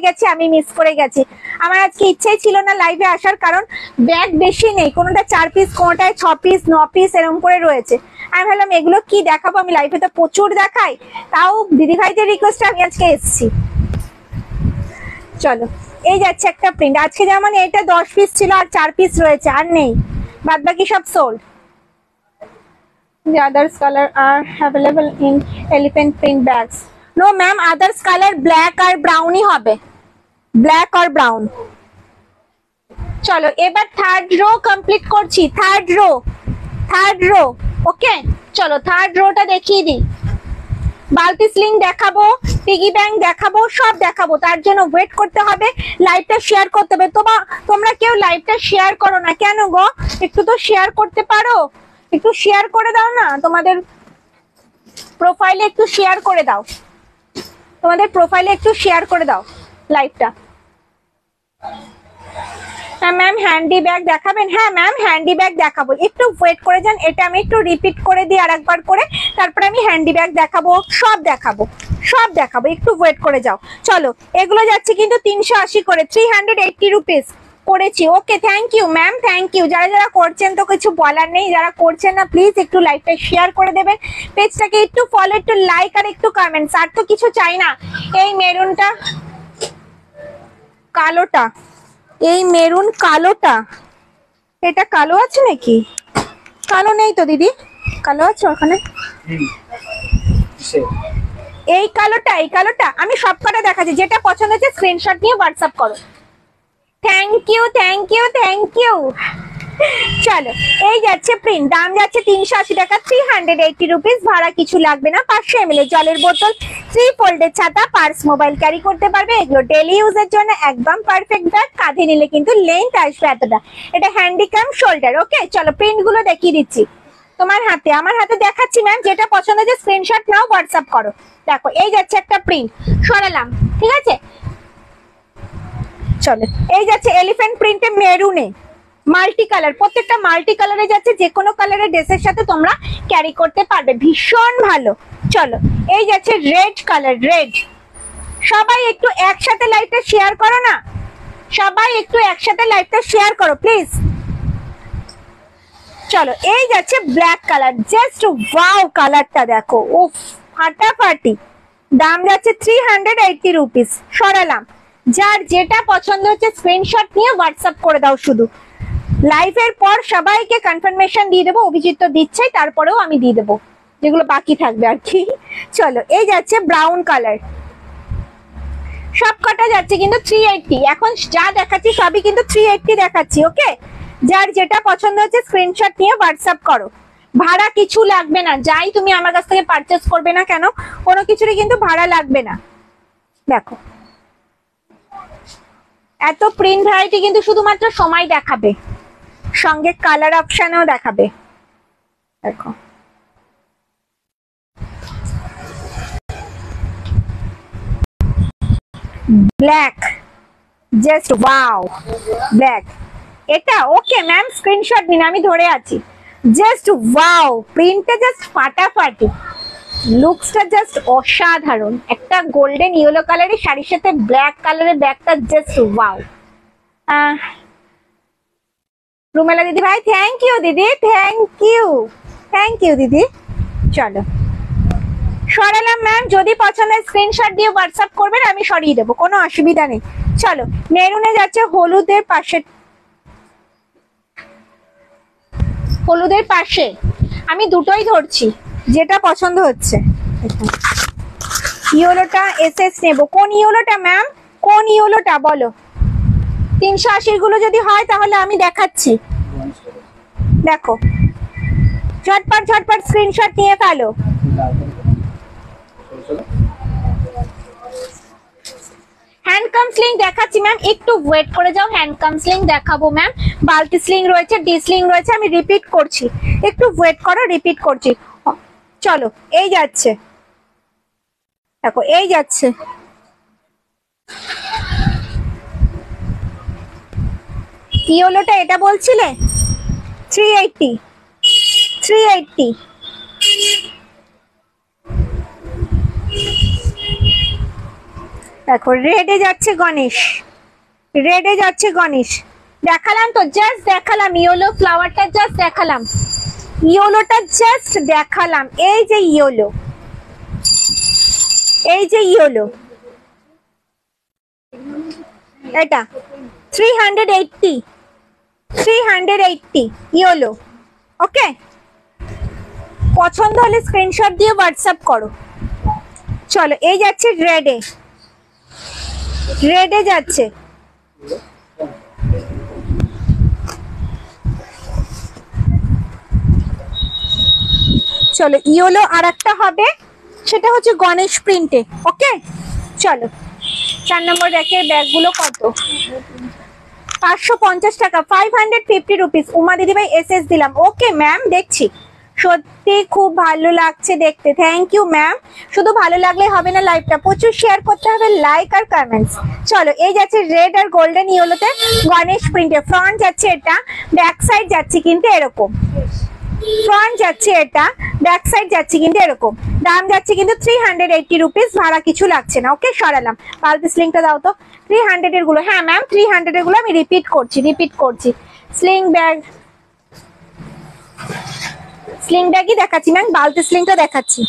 [SPEAKER 1] গেছি। আমার আজকে ইচ্ছেই ছিল না লাইভে আসার, কারণ ব্যাগ বেশি নেই, কোনোটা 4 পিস, কোনোটায় 6 পিস, 9 পিস এরকম করে রয়েছে। আমি ভাবলাম এগুলো কি দেখাবো, আমি লাইভে তো প্রচুর দেখাই, তাও দিদিভাইদের রিকোয়েস্টে আমি আজকে এসেছি। চলো এই যাচ্ছে একটা প্রিন্ট, আজকে যেমন এটা 10 পিস ছিল আর 4 পিস রয়েছে, আর নেই, বাদ বাকি সব sold. The others color are available in elephant print bags. No ma'am, others color black আর ব্রাউনই হবে, ব্ল্যাক আর ব্রাউন। চলো এবার থার্ড রো কমপ্লিট করছি, থার্ড রো। ওকে চলো থার্ড রোটা দেখিয়ে দিই। বালতি স্লিং দেখাবো, পিগি ব্যাংক দেখাবো, সব দেখাবো, তার জন্য ওয়েট করতে হবে, লাইভটা শেয়ার করতে হবে। তোমরা কেউ লাইভটা শেয়ার করো না কেন গো? একটু তো শেয়ার করতে পারো, একটু শেয়ার করে দাও না, তোমাদের প্রোফাইলে একটু শেয়ার করে দাও, লাইভটা। হ্যাঁ ম্যাম হ্যান্ডি ব্যাগ দেখাবেন? হ্যাঁ ম্যাম হ্যান্ডি ব্যাগ দেখাবো, একটু ওয়েট করে যান, এটা আমি একটু রিপিট করে দিই আরেকবার করে, তারপরে আমি হ্যান্ডি ব্যাগ দেখাবো, সব দেখাবো, একটু ওয়েট করে যাও। চলো এগুলো যাচ্ছে কিন্তু 380 করে, 380 রুপিস করেছি। Okay thank you ma'am, thank you. যারা করছেন তো কিছু বলার নেই, যারা করছেন না প্লিজ একটু লাইভটা শেয়ার করে দেবেন, পেজটাকে একটু ফলো, একটু লাইক আর একটু কমেন্টস, আর তো কিছু চাই না। এই মেরুনটা কালোটা, এই মেরুন কালোটা, এটা কালো আছে নাকি? কালো নেই তো দিদি, কালো আছে ওখানে? এই কালোটা আমি সবকটা দেখাচ্ছি, যেটা পছন্দ হচ্ছে স্ক্রিনশট নিয়ে হোয়াটসঅ্যাপ করো। Thank you. চলো এই যাচ্ছে প্রিন্ট, দাম যাচ্ছে 380 টাকা, 380 রুপিস, ভাড়া কিছু লাগবে না। 500 ml জলের বোতল, 3 ফোল্ডের ছাতা, পার্স, মোবাইল ক্যারি করতে পারবে। এগুলো ডেলি ইউজের জন্য একদম পারফেক্ট ব্যাগ। কাঁধে নিলে কিন্তু লেন্থ আসবে এতটা। এটা হ্যান্ডিক্যাম শোল্ডার। ওকে চলো প্রিন্ট গুলো দেখিয়ে দিচ্ছি তোমার হাতে, আমার হাতে দেখাচ্ছি ম্যাম। যেটা পছন্দ হচ্ছে স্ক্রিনশট নাও, হোয়াটসঅ্যাপ করো। দেখো এই যাচ্ছে একটা প্রিন্ট, সরালাম, ঠিক আছে। চলো এই যাচ্ছে এলিফ্যান্ট প্রিন্টে মেরুনে, মাল্টি কালার, প্রত্যেকটা মাল্টি কালারে যাচ্ছে, যে কোনো কালারের ড্রেসের সাথে তোমরা ক্যারি করতে পারবে, ভীষণ ভালো। চলো এই যাচ্ছে রেড কালার, রেড। সবাই একটু একসাথে লাইভটা শেয়ার করো না, সবাই একটু একসাথে লাইভটা শেয়ার করো প্লিজ। চলো এই যাচ্ছে ব্ল্যাক কালার, জাস্ট ওয়াও কালারটা দেখো, উফ ফাটাফাটি। দাম যাচ্ছে 380 রুপিস, সরালাম। যার যেটা পছন্দ হচ্ছে স্ক্রিনশট নিয়ে হোয়াটসঅ্যাপ করে দাও। শুধু লাইভের পর সবাইকে কনফার্মেশন দিয়ে দেবো, অভিজিৎ তো দিচ্ছেই, তারপরেও আমি দিয়ে দেবো যেগুলো বাকি থাকবে আর কি। চলো এই যাচ্ছে ব্রাউন কালার, সব কটা যাচ্ছে কিন্তু 380। এখন যা দেখাচ্ছি সবই কিন্তু 380 দেখাচ্ছি। ওকে, যার যেটা পছন্দ হচ্ছে স্ক্রিনশট নিয়ে হোয়াটসঅ্যাপ করো। ভাড়া কিছু লাগবে না, যাই তুমি আমার কাছ থেকে পারচেস করবে না কেন, কোনো কিছুরই কিন্তু ভাড়া লাগবে না। দেখো এত প্রিন্ট ভ্যারাইটি কিন্তু শুধুমাত্র সময় দেখাবে, সঙ্গে কালার অপশনও দেখাবে। দেখো ব্ল্যাক, জাস্ট ওয়াও ব্ল্যাক। এটা ওকে ম্যাম, স্ক্রিনশট নিন, আমি ধরে আছি। জাস্ট ওয়াও, প্রিন্টটা জাস্ট ফাটাফাটি, লুকসটা জাস্ট অসাধারণ। একটা গোল্ডেন ইয়েলো কালারের শাড়ির সাথে ব্ল্যাক কালারের ব্যাগটা জাস্ট ওয়াও। রুমেলা দিদি ভাই থ্যাংক ইউ দিদি, থ্যাংক ইউ, থ্যাংক ইউ দিদি। চলো সরালাম ম্যাম, যদি পছন্দ হয় স্ক্রিনশট দিয়ে হোয়াটসঅ্যাপ করবেন, আমি সরিয়ে দেবো, কোনো অসুবিধা নেই। চলো মেরুনে যাচ্ছে হলুদের পাশে, হলুদের পাশে আমি দুটোই ধরছি, যেটা পছন্দ হচ্ছে। ইয়েলোটা এসএস নেব, কোন ইয়েলোটা ম্যাম, কোন ইয়েলোটা বলো। 380 গুলো যদি হয় তাহলে আমি দেখাচ্ছি। দেখো ঝটপট ঝটপট স্ক্রিনশট নিয়ে ফেলো। হ্যান্ডকাম স্লিং দেখাচ্ছি ম্যাম, একটু ওয়েট করে যাও, হ্যান্ডকাম স্লিং দেখাবো ম্যাম। বালতি স্লিং রয়েছে, ডি স্লিং রয়েছে, আমি রিপিট করছি, একটু ওয়েট করো, রিপিট করছি। চলো এই যাচ্ছে, দেখো এই যাচ্ছে, ইয়েলোটা এটা বলছিলে 380, 380। দেখো রেডে যাচ্ছে গণেশ, রেডে যাচ্ছে গণেশ। দেখালাম তো, জাস্ট দেখালাম, ইয়েলো ফ্লাওয়ারটা জাস্ট দেখালাম, ইয়েলোটা জাস্ট দেখালাম। এই যে ইয়েলো, এই যে ইয়েলো, এটা 380, 380 ইয়েলো। ওকে, পছন্দ হলে স্ক্রিনশট দিয়ে হোয়াটসঅ্যাপ করো। চলো এই যাচ্ছে রেডে, রেডে যাচ্ছে। চলো ইয়েলো আর একটা হবে, সেটা হচ্ছে গণেশ প্রিন্টে। ওকে চলো 4 নম্বর র্যাকের ব্যাগগুলো কত, 550 টাকা, 550 রুপিস। উমা দিদি ভাই এসএস দিলাম। ওকে ম্যাম দেখছি, সত্যি খুব ভালো লাগছে দেখতে, থ্যাংক ইউ ম্যাম। শুধু ভালো লাগলে হবে না, লাইভটা প্রচুর শেয়ার করতে হবে, লাইক আর কমেন্টস। চলো এই যাচ্ছে রেড আর গোল্ডেন ইয়েলোতে গণেশ প্রিন্টে। ফ্রন্ট যাচ্ছে এটা, ব্যাক সাইড যাচ্ছে কিন্তু এরকম, ফ্রন্ট যাচ্ছে এটা, ব্যাক সাইড যাচ্ছে কিন্তু এরকম। দাম যাচ্ছে কিন্তু 380 রুপিস, ভাড়া কিছু লাগছে না। ওকে সরালাম। বালতি স্লিংটা দাও তো, 300 এর গুলো, হ্যাঁ ম্যাম 300 এর গুলো আমি রিপিট করছি, রিপিট করছি। স্লিং ব্যাগ, স্লিং ব্যাগই দেখাচ্ছি ম্যাম, বালতি স্লিংটা দেখাচ্ছি।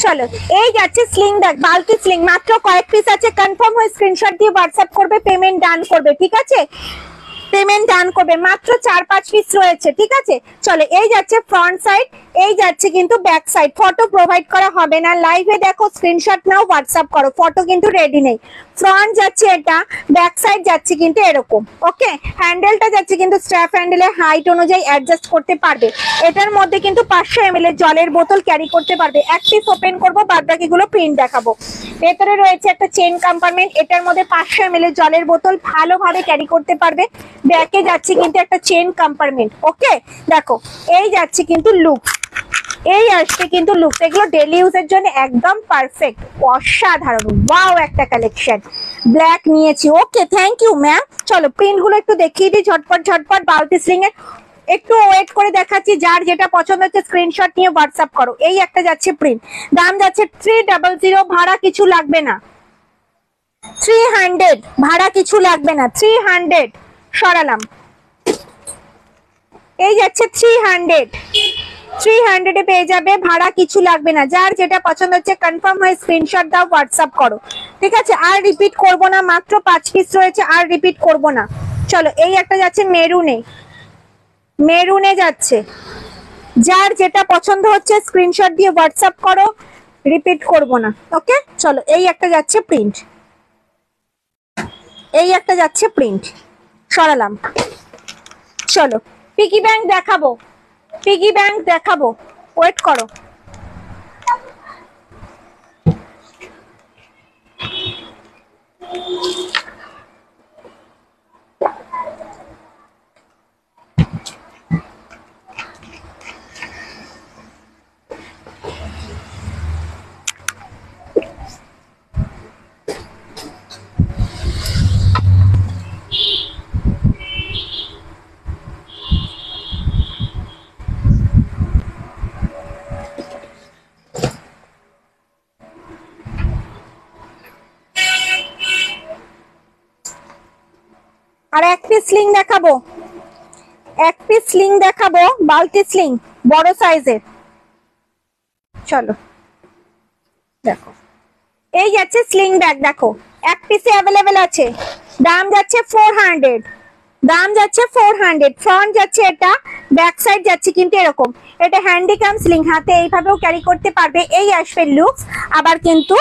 [SPEAKER 1] চলো এই যাচ্ছে স্লিং ব্যাগ, বালতি স্লিং, মাত্র কয়েক পিস আছে। কনফার্ম হয়ে স্ক্রিনশট দিয়ে হোয়াটসঅ্যাপ করবে, পেমেন্ট ডান করবে, ঠিক আছে। পেমেন্ট ডান করবে, মাত্র 4-5 পিস রয়েছে, ঠিক আছে। চলো এই যাচ্ছে ফ্রন্ট সাইড, এই যাচ্ছে কিন্তু ব্যাক সাইড। ফটো প্রোভাইড করা হবে না, লাইভে দেখো, স্ক্রিনশট নাও, হোয়াটসঅ্যাপ করো, ফটো কিন্তু রেডি নেই। ফ্রন্ট যাচ্ছে এটা, ব্যাক সাইড যাচ্ছে কিন্তু এরকম। ওকে, হ্যান্ডেলটা যাচ্ছে কিন্তু স্ট্র্যাপ হ্যান্ডেলের হাইট অনুযায়ী অ্যাডজাস্ট করতে পারবে। এটার মধ্যে কিন্তু 500 ml এর জলের বোতল ক্যারি করতে পারবে। এক পিস ওপেন করবো, বাদ বাকিগুলো প্রিন্ট দেখাবো। ভেতরে রয়েছে একটা চেন কম্পার্টমেন্ট, এটার মধ্যে 500 ml এর জলের বোতল ভালোভাবে ক্যারি করতে পারবে। ব্যাকে যাচ্ছে কিন্তু একটা চেন কম্পার্টমেন্ট। ওকে, দেখো এই যাচ্ছে কিন্তু লুক, এই আসছে কিন্তু লুক, এগুলো ডেলি ইউজের জন্য একদম পারফেক্ট, অসাধারণ, ওয়াও একটা কালেকশন। ব্ল্যাক নিয়েছি। ওকে, থ্যাংক ইউ ম্যাম। চলো প্রিন্ট গুলো একটু দেখিয়ে দিই ঝটপট ঝটপট। বালতি স্লিং এর একটু ওয়েট করে দেখাচ্ছি, যার যেটা পছন্দ হচ্ছে স্ক্রিনশট নিয়ে হোয়াটসঅ্যাপ করো। এই একটা যাচ্ছে প্রিন্ট, দাম যাচ্ছে 300, ভাড়া কিছু লাগবে না। 300, ভাড়া কিছু লাগবে না, 300 সরালাম। এই যাচ্ছে 300 এ পেয়ে যাবে, ভাড়া কিছু লাগবে না। যার যেটা পছন্দ হচ্ছে কনফার্ম হয়ে স্ক্রিনশট দাও, হোয়াটসঅ্যাপ করো, ঠিক আছে। আর রিপিট করব না, মাত্র 5 পিস রয়েছে, আর রিপিট করব না। চলো এই একটা যাচ্ছে মেরুনে, মেরুনে যাচ্ছে, যার যেটা পছন্দ হচ্ছে স্ক্রিনশট দিয়ে হোয়াটসঅ্যাপ করো, রিপিট করব না। ওকে, চলো এই একটা যাচ্ছে প্রিন্ট, এই একটা যাচ্ছে প্রিন্ট, সরালাম। চলো পিগি ব্যাংক দেখাবো, পিগি ব্যাংক দেখাবো, ওয়েট করো। আর এক পিস স্লিং দেখাবো, এক পিস স্লিং দেখাবো, বালতি স্লিং বড় সাইজের। চলো দেখো এই যাচ্ছে স্লিং ব্যাগ, দেখো এক পিসে অ্যাভেলেবেল আছে। দাম যাচ্ছে 400, দাম যাচ্ছে 400। ফ্রন্ট যাচ্ছে এটা, ব্যাক সাইড যাচ্ছে কিন্তু এরকম। এটা হ্যান্ডিক্যাম স্লিং, হাতে এইভাবেও ক্যারি করতে পারবে। এই আসবে লুকস, আবার কিন্তু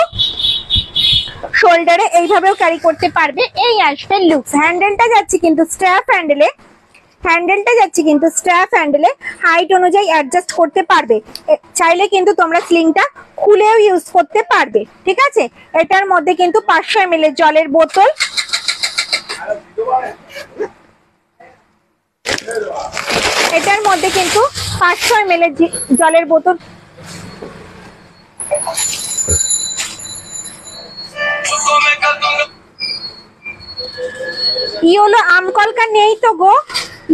[SPEAKER 1] শোল্ডারে এইভাবেও ক্যারি করতে পারবে। এই আসবে লুকস। হ্যান্ডেলটা যাচ্ছে কিন্তু স্ট্র্যাপ হ্যান্ডেলে, হ্যান্ডেলটা যাচ্ছে কিন্তু স্ট্র্যাপ হ্যান্ডেলে, হাইট অনুযায়ী অ্যাডজাস্ট করতে পারবে। চাইলে কিন্তু তোমরা স্লিংটা খুলেও ইউজ করতে পারবে, ঠিক আছে। এটার মধ্যে কিন্তু 500 ml এর জলের বোতল, এটার মধ্যে কিন্তু 500 ml এর জলের বোতল। ইয়োলো আমকলকা নেই তো গো,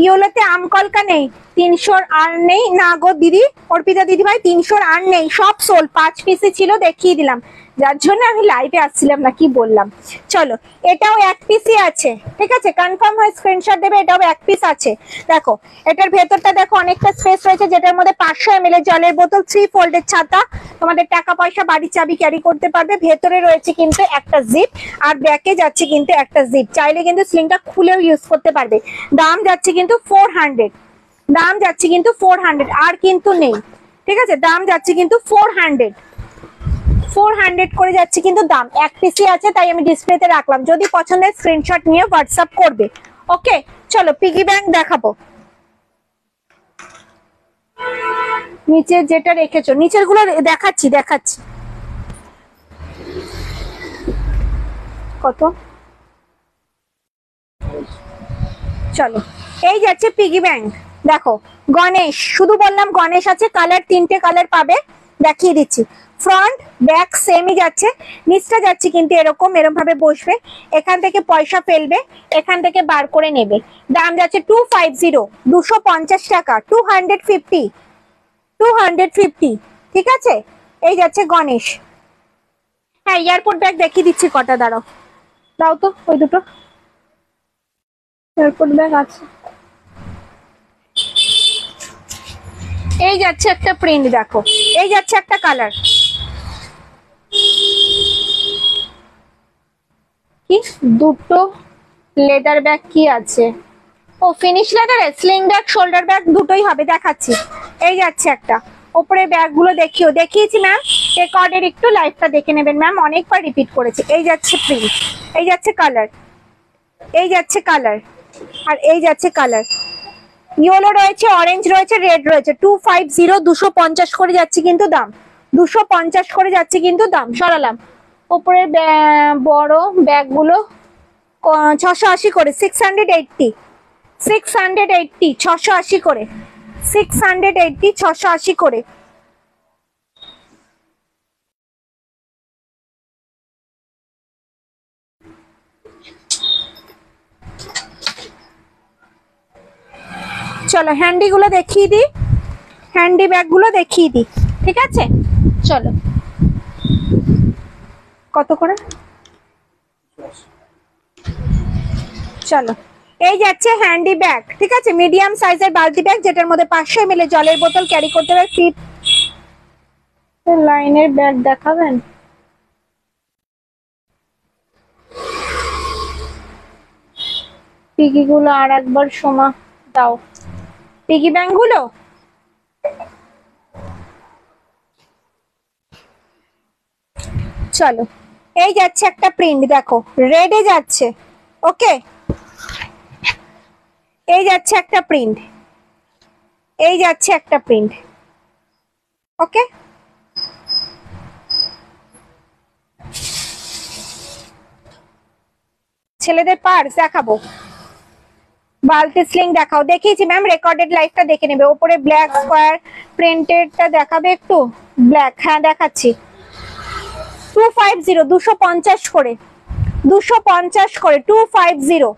[SPEAKER 1] ইয়োলোতে আমকলকা নেই। 300 আর নেই না গো দিদি, অর্পিতা দিদি ভাই, 300 আর নেই, সব সোল। 5 পিসে ছিল, দেখিয়ে দিলাম, যার জন্য আমি লাইভে আসছিলাম না, কি বললাম। চলো এটাও এক পিসই আছে, ঠিক আছে। কনফার্ম হয়ে স্ক্রিনশট দেবে, এটাও এক পিস আছে। দেখো এটার ভেতরটা দেখো, অনেকটা স্পেস রয়েছে, যেটার মধ্যে 500 ml এর জলের বোতল, 3 ফোল্ডের ছাতা, তোমাদের টাকা পয়সা, বাড়ির চাবি ক্যারি করতে পারবে। ভেতরে রয়েছে কিন্তু একটা জিপ, আর ব্যাকে যাচ্ছে কিন্তু একটা জিপ। চাইলে কিন্তু স্লিংটা খুলেও ইউজ করতে পারবে। দাম যাচ্ছে কিন্তু 400, দাম যাচ্ছে কিন্তু 400, আর কিন্তু নেই, ঠিক আছে। দাম যাচ্ছে কিন্তু 400, 400 করে যাচ্ছে কিন্তু দাম। এক পিসই আছে, তাই আমি ডিসপ্লেতে রাখলাম। যদি পছন্দের স্ক্রিনশট নিয়ে হোয়াটসঅ্যাপ করবে। ওকে, চলো পিগি ব্যাংক দেখাবো। নিচে যেটা রেখেছো, নিচের গুলো দেখাচ্ছি, দেখাচ্ছি কত। চলো এই যাচ্ছে পিগি ব্যাংক, দেখো গণেশ, শুধু বললাম গণেশ আছে। কালার 3টে কালার পাবে, দেখিয়ে দিচ্ছি। ফ্রন্ট ব্যাক সেমই যাচ্ছে, নিচটা যাচ্ছে কিন্তু এরকম, এরকম ভাবে বসবে। এখান থেকে পয়সা ফেলবে, এখান থেকে বার করে নেবে। দাম যাচ্ছে 250, 250 টাকা, 250, 250, ঠিক আছে। এই যাচ্ছে গণেশ। হ্যাঁ এয়ারপোর্ট ব্যাগ দেখিয়ে দিচ্ছি কটা, দাঁড়াও, দাও তো ওই দুটো এয়ারপোর্ট ব্যাগ আছে। এই যাচ্ছে একটা প্রিন্ট, দেখো এই যাচ্ছে একটা কালার, কি দুটো লেদার ব্যাগ কি আছে, ও ফিনিশ লেদারে স্লিং ব্যাগ শোল্ডার ব্যাগ দুটোই হবে, দেখাচ্ছি। এই যাচ্ছে একটা, ওপরে ব্যাগ গুলো দেখিয়েছি ম্যাম, রেকর্ডের একটু লাইভটা দেখে নেবেন ম্যাম, অনেকবার রিপিট করেছি। এই যাচ্ছে প্রিন্ট, এই যাচ্ছে কালার, এই যাচ্ছে কালার, আর এই যাচ্ছে কালার। ইয়েলো রয়েছে, অরেঞ্জ রয়েছে, রেড রয়েছে। 250 250 করে যাচ্ছে কিন্তু দাম, 250 করে যাচ্ছে কিন্তু দাম। সরালাম ওপরের বড় ব্যাগ গুলো 680 করে, 680 680 680 করে, 680 680 করে। চলো হ্যান্ডি গুলো দেখিয়ে দিই, হ্যান্ডি ব্যাগ গুলো দেখিয়ে দিই, ঠিক আছে? চলো কত করে, চলো। এই যাচ্ছে হ্যান্ডি ব্যাগ, ঠিক আছে, মিডিয়াম সাইজের বালতি ব্যাগ, যেটার মধ্যে 500 ml জলের বোতল ক্যারি করতে হবে। ফিট লাইনের ব্যাগ দেখাবেন? পিগি গুলো আর একবার সমা দাও, পিগি ব্যাংক গুলো। চলো এই যাচ্ছে একটা প্রিন্ট, দেখো রেডে যাচ্ছে, ওকে। এই যাচ্ছে একটা প্রিন্ট, এই যাচ্ছে একটা প্রিন্ট, ওকে। ছেলেদের পার্স দেখাবো, বালতি স্লিং দেখাও, দেখিয়েছি ম্যাম, রেকর্ডেড লাইভটা দেখে নেবে। ওপরে ব্ল্যাক স্কোয়ার প্রিন্টেডটা দেখাবে একটু, ব্ল্যাক, হ্যাঁ দেখাচ্ছি। 250 250 করে, 250 করে, 250।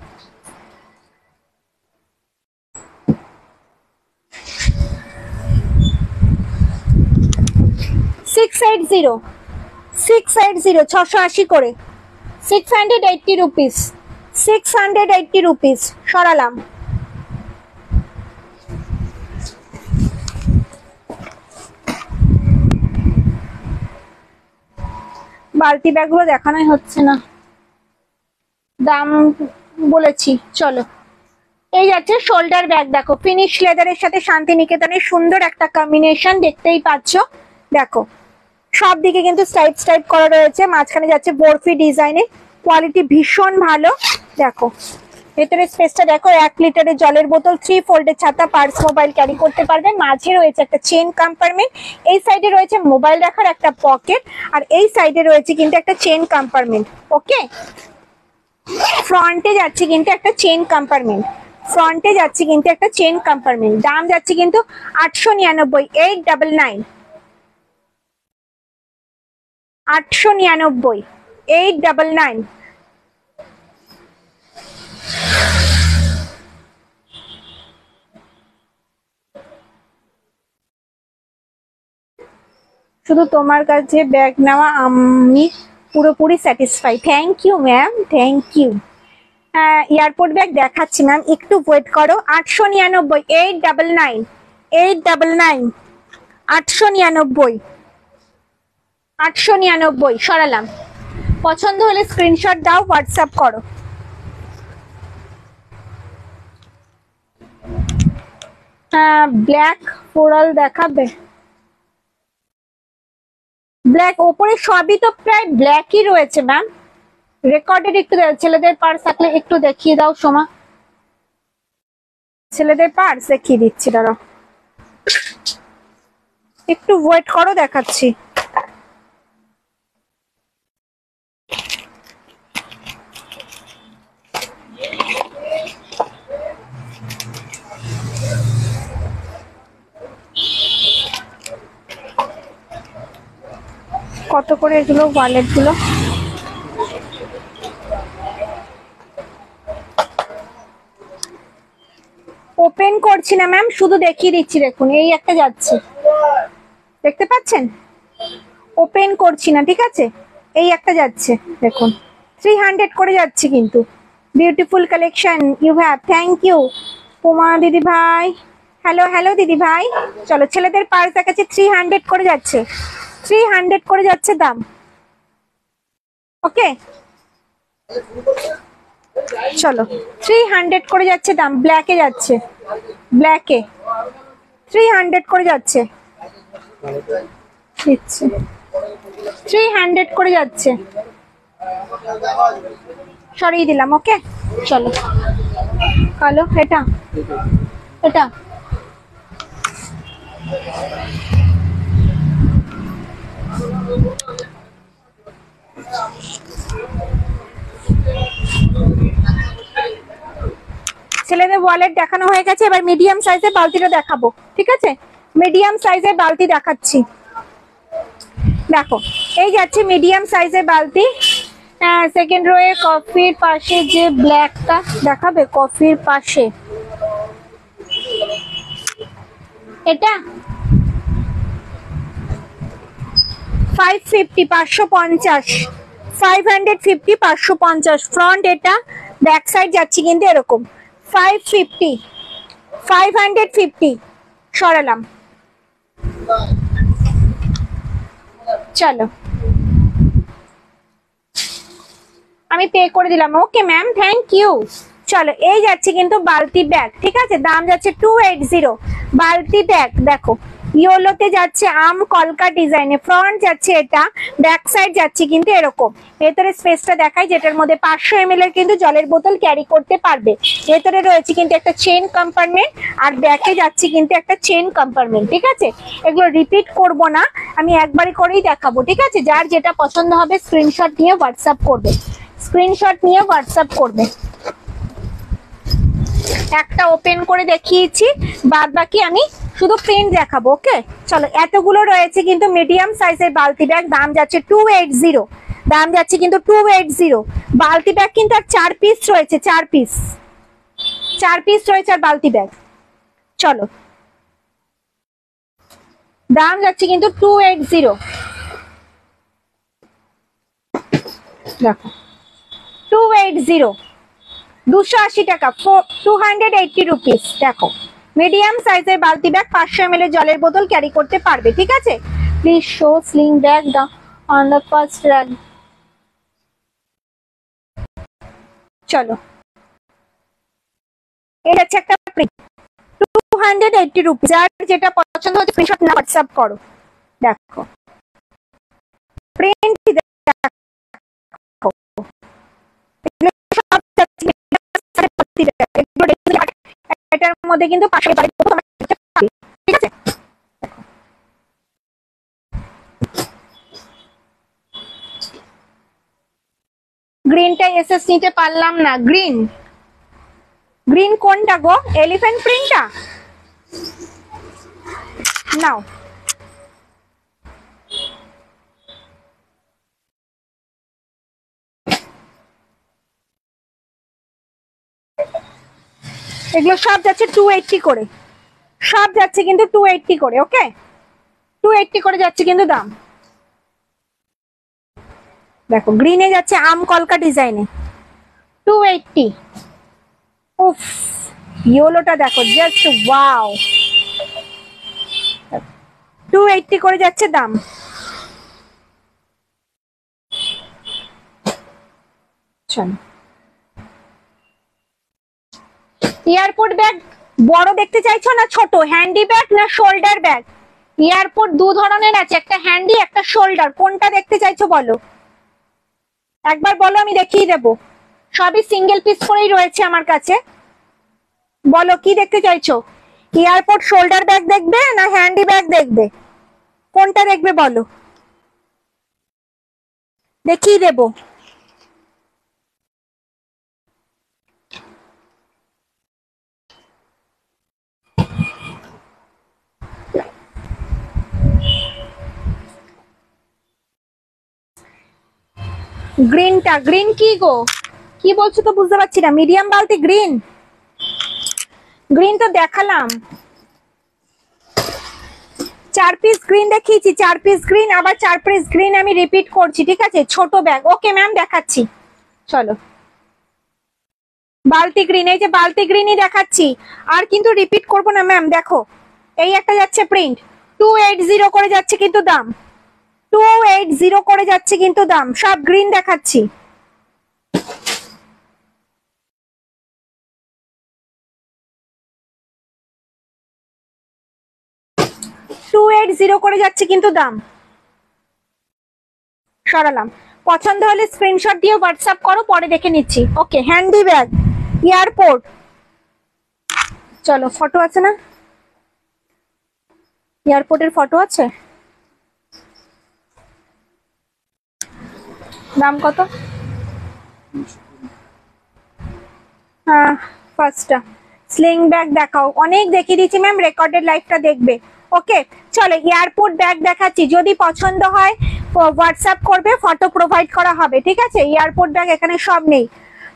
[SPEAKER 1] 680 680 680 করে, 680 রুপিস, 680 রুপিস। সরালাম। বালতি ব্যাগ গুলো দেখানোই হচ্ছে না, দাম বলেছি। চলো এই যাচ্ছে শোল্ডার ব্যাগ, দেখো ফিনিশ লেদারের সাথে শান্তিনিকেতনের সুন্দর একটা কম্বিনেশন, দেখতেই পাচ্ছ। দেখো সব দিকে কিন্তু স্টাইপ স্টাইপ করা রয়েছে, মাঝখানে যাচ্ছে বরফি ডিজাইনে, কোয়ালিটি ভীষণ ভালো। দেখো ভেতরে স্পেসটা দেখো, 1 লিটারের জলের বোতল, 3 ফোল্ডের ছাতা, পার্স, মোবাইল ক্যারি করতে পারবেন। মাঝে রয়েছে একটা চেন কম্পার্টমেন্ট, এই সাইডে রয়েছে মোবাইল রাখার একটা পকেট, আর এই সাইডে রয়েছে কিন্তু একটা চেন কম্পার্টমেন্ট, ওকে। ফ্রন্টে যাচ্ছে কিন্তু একটা চেন কম্পার্টমেন্ট, ফ্রন্টে যাচ্ছে কিন্তু একটা চেন কম্পার্টমেন্ট। দাম যাচ্ছে কিন্তু 899, 899, 899, 899। শুধু তোমার কাছে ব্যাগ নেওয়া আমি পুরোপুরি satisfy. Thank you ma'am, thank you. Airport bag দেখাচ্ছি ম্যাম, একটু ওয়েট করো। 899, 899, 899, 899, 899। সরালাম। পছন্দ হলে স্ক্রিনশট দাও, হোয়াটসঅ্যাপ করো। ব্ল্যাক ফ্লোরাল দেখাবে? ব্ল্যাক ওপরে সবই তো প্রায় ব্ল্যাকই রয়েছে ম্যাম। রেকর্ডেড একটু ছেলেদের পার্স থাকলে একটু দেখিয়ে দাও সোমা, ছেলেদের পার্স দেখিয়ে দিচ্ছি, দাঁড়াও একটু ওয়েট করো, দেখাচ্ছি। কত করে এগুলো ওয়ালেট গুলো? ওপেন করছি না ম্যাম, শুধু দেখিয়ে দিচ্ছি। দেখুন এই একটা যাচ্ছে, দেখতে পাচ্ছেন? ওপেন করছি না, ঠিক আছে? এই একটা যাচ্ছে, দেখুন 300 করে যাচ্ছে কিন্তু। Beautiful collection you have, thank you Puma দিদি ভাই। হ্যালো হ্যালো দিদি ভাই। চলো ছেলেদের পার্স দেখাচ্ছে, 300 করে যাচ্ছে, 300 করে যাচ্ছে দাম, ওকে। চলো 300 করে যাচ্ছে দাম, ব্ল্যাকে যাচ্ছে, ব্ল্যাকে 300 করে যাচ্ছে, দিচ্ছে 300 করে যাচ্ছে, সরিয়ে দিলাম। ওকে চলো কালো এটা এটা ছেলেদের ওয়ালেট দেখানো হয়ে গেছে, এবার মিডিয়াম সাইজের বালতিটা দেখাবো। ঠিক আছে, মিডিয়াম সাইজের বালতি দেখাচ্ছি। দেখো এই যাচ্ছে মিডিয়াম সাইজের বালতি। সেকেন্ড রোয়ে কফির পাশে যে ব্ল্যাকটা দেখাবে, কফির পাশে এটা 550 550 550 550 ফ্রন্ট, এটা ব্যাক সাইড যাচ্ছে কিন্তু এরকম 550 550 সরালাম। চলো আমি পে করে দিলাম। Okay ma'am, thank you. চলো এই যাচ্ছে কিন্তু বালতি ব্যাগ। ঠিক আছে, দাম যাচ্ছে 280। বালতি ব্যাগ দেখো ইয়েলোতে যাচ্ছে আম কলকা ডিজাইনে, ফ্রন্ট যাচ্ছে এটা, ব্যাক সাইড যাচ্ছে কিন্তু এরকম। ভেতরে স্পেসটা দেখাই, যেটার মধ্যে 500 ml এর কিন্তু জলের বোতল ক্যারি করতে পারবে। ভেতরে রয়েছে কিন্তু একটা চেন কম্পার্টমেন্ট, আর ব্যাকে যাচ্ছে কিন্তু একটা চেন কম্পার্টমেন্ট। ঠিক আছে, এগুলো রিপিট করব না, আমি একবারই করেই দেখাবো। ঠিক আছে, যার যেটা পছন্দ হবে স্ক্রিনশট নিয়ে হোয়াটসঅ্যাপ করবে, স্ক্রিনশট নিয়ে হোয়াটসঅ্যাপ করবে। একটা ওপেন করে দেখিয়েছি, বাদ বাকি আমি শুধু প্রিন্ট দেখাবো। ওকে চলো, এতগুলো রয়েছে কিন্তু মিডিয়াম সাইজের বালতি ব্যাগ, দাম যাচ্ছে 280। দাম যাচ্ছে কিন্তু 280। বালতি ব্যাগ কিন্তু আর 4 পিস রয়েছে, 4 পিস রয়েছে আর বালতি ব্যাগ। চলো দাম যাচ্ছে কিন্তু 280। দেখো 280, 280 টাকা, 280 রুপিস। দেখো মিডিয়াম সাইজের বালতি ব্যাগ, 500 ml এর জলের বোতল ক্যারি করতে পারবে। ঠিক আছে, please show sling bag on the first run. চলো এটা হচ্ছে একটা প্রিন্ট, 280 রুপিস। যার যেটা পছন্দ হচ্ছে স্ক্রিনশট না হোয়াটসঅ্যাপ করো। দেখো প্রিন্ট দেখো, এটার মধ্যে কিন্তু পাশে ঠিক আছে। গ্রিনটা এসএস নিতে পারলাম না। গ্রিন গ্রিন কোনটা গো? এলিফ্যান্ট প্রিন্টটা নাও। এগুলো সব যাচ্ছে 280 করে, সব যাচ্ছে কিন্তু 280 করে। ওকে 280 করে যাচ্ছে কিন্তু দাম। দেখো গ্রিনে যাচ্ছে আম কলকা ডিজাইনে 280। উফ ইয়েলোটা দেখো, জাস্ট ওয়াও, 280 করে যাচ্ছে দাম। চলো এয়ারপোর্ট ব্যাগ বড় দেখতে চাইছো না ছোট? হ্যান্ডি ব্যাগ না শোল্ডার ব্যাগ? এয়ারপোর্ট দু ধরনের আছে, একটা হ্যান্ডি একটা শোল্ডার, কোনটা দেখতে চাইছো বলো? একবার বলো, আমি দেখিয়ে দেবো। সবই সিঙ্গেল পিস করেই রয়েছে আমার কাছে। বলো কি দেখতে চাইছো? এয়ারপোর্ট শোল্ডার ব্যাগ দেখবে না হ্যান্ডি ব্যাগ দেখবে? কোনটা দেখবে বলো, দেখিয়ে দেবো। গ্রিনটা, গ্রিন কি গো, কি বলছো তো বুঝতে পারছি না। মিডিয়াম বালতি গ্রিন, গ্রিন তো দেখালাম, 4 পিস গ্রিন দেখিয়েছি, 4 পিস গ্রিন, আবার 4 পিস গ্রিন আমি রিপিট করছি। ঠিক আছে, ছোট ব্যাগ। ওকে ম্যাম দেখাচ্ছি। চলো বালতি গ্রিন, এই যে বালতি গ্রিনই দেখাচ্ছি, আর কিন্তু রিপিট করবো না ম্যাম। দেখো এই একটা যাচ্ছে প্রিন্ট, 280 করে যাচ্ছে কিন্তু দাম, 280 করে যাচ্ছে কিন্তু দাম। সব গ্রিন দেখাচ্ছি। 280 করে যাচ্ছে কিন্তু দাম। সরালাম। পছন্দ হলে স্ক্রিনশট দিয়ে হোয়াটসঅ্যাপ করো, পরে দেখে নিচ্ছি। ওকে, হ্যান্ডি ব্যাগ, এয়ারপোর্ট। চলো, ফটো আছে না? এয়ারপোর্টের ফটো আছে। দাম কত? হ্যাঁ, ফার্স্টটা স্লিং ব্যাগ দেখাও। অনেক দেখিয়ে দিচ্ছি ম্যাম, রেকর্ডেড লাইভটা দেখবে। ওকে, চলো এয়ারপোর্ট ব্যাগ দেখাচ্ছি। যদি পছন্দ হয় হোয়াটসঅ্যাপ করবে, ফটো প্রোভাইড করা হবে, ঠিক আছে? এয়ারপোর্ট ব্যাগ এখানে সব নেই।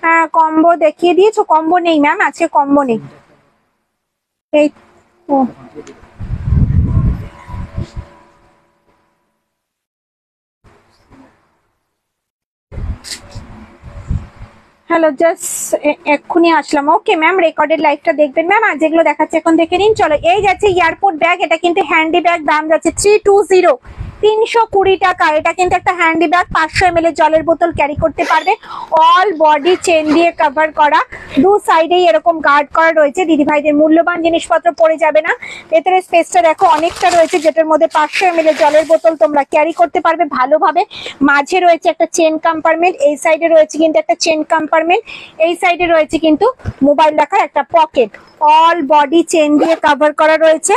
[SPEAKER 1] হ্যাঁ, কম্বো দেখিয়ে দিয়েছো? কম্বো নেই ম্যাম, আজকে কম্বো নেই। এই ও, হ্যালো, জাস্ট এক্ষুনি আসলাম। ওকে ম্যাম, রেকর্ডেড লাইভটা দেখবেন ম্যাম। আর যেগুলো দেখাচ্ছে এখন দেখে নিন। চলো, এই যাচ্ছে এয়ারপোর্ট ব্যাগ। এটা কিন্তু হ্যান্ডি ব্যাগ, দাম যাচ্ছে 320, 320 টাকা। এটা কিন্তু একটা হ্যান্ডি ব্যাগ, 500 ml জলের বোতল ক্যারি করতে পারবে। অল বডি চেন দিয়ে কভার করা, দু সাইডেই এরকম গার্ড করা রয়েছে। দিদি ভাইদের মূল্যবান জিনিসপত্র পড়ে যাবে না। ভেতরে স্পেসটা দেখো অনেকটা রয়েছে, যেটার মধ্যে 500 ml জলের বোতল তোমরা ক্যারি করতে পারবে ভালোভাবে। মাঝে রয়েছে একটা চেন কম্পার্টমেন্ট, এই সাইডে রয়েছে কিন্তু একটা চেন কম্পার্টমেন্ট, এই সাইডে রয়েছে কিন্তু মোবাইল রাখার একটা পকেট। অল বডি চেন দিয়ে কভার করা রয়েছে।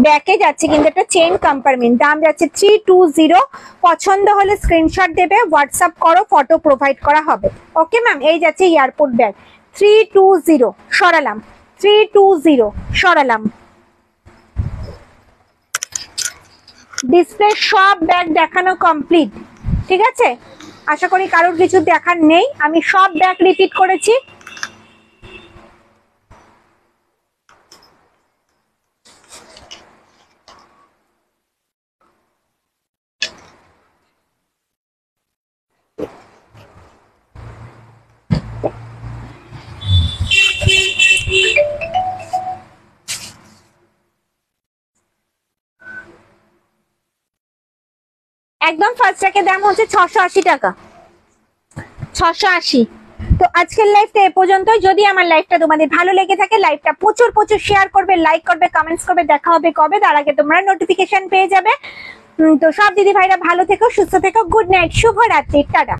[SPEAKER 1] ব্যাকে যাচ্ছে কিন্তু একটা চেন কম্পার্টমেন্ট। দাম যাচ্ছে 320। পছন্দ হলে স্ক্রিনশট দেবে, হোয়াটসঅ্যাপ করো, ফটো প্রোভাইড করা হবে। ওকে ম্যাম, এই যাচ্ছে এয়ারপোর্ট ব্যাগ 320। সরালাম, 320 সরালাম। ডিসপ্লে সব ব্যাগ দেখানো কমপ্লিট, ঠিক আছে? আশা করি কারোর কিছু দেখার নেই। আমি সব ব্যাগ রিপিট করেছি। একদম ফার্স্ট ট্র্যাকের দাম হচ্ছে 680 টাকা, 680। তো আজকের লাইভটা এ পর্যন্ত। যদি আমার লাইভটা তোমাদের ভালো লেগে থাকে, লাইভটা প্রচুর প্রচুর শেয়ার করবে, লাইক করবে, কমেন্টস করবে। দেখা হবে কবে? তার আগে তোমরা নোটিফিকেশন পেয়ে যাবে। তো সব দিদি ভাইরা ভালো থেকো, সুস্থ থেকো। গুড নাইট, শুভরাত্রি, টাটা।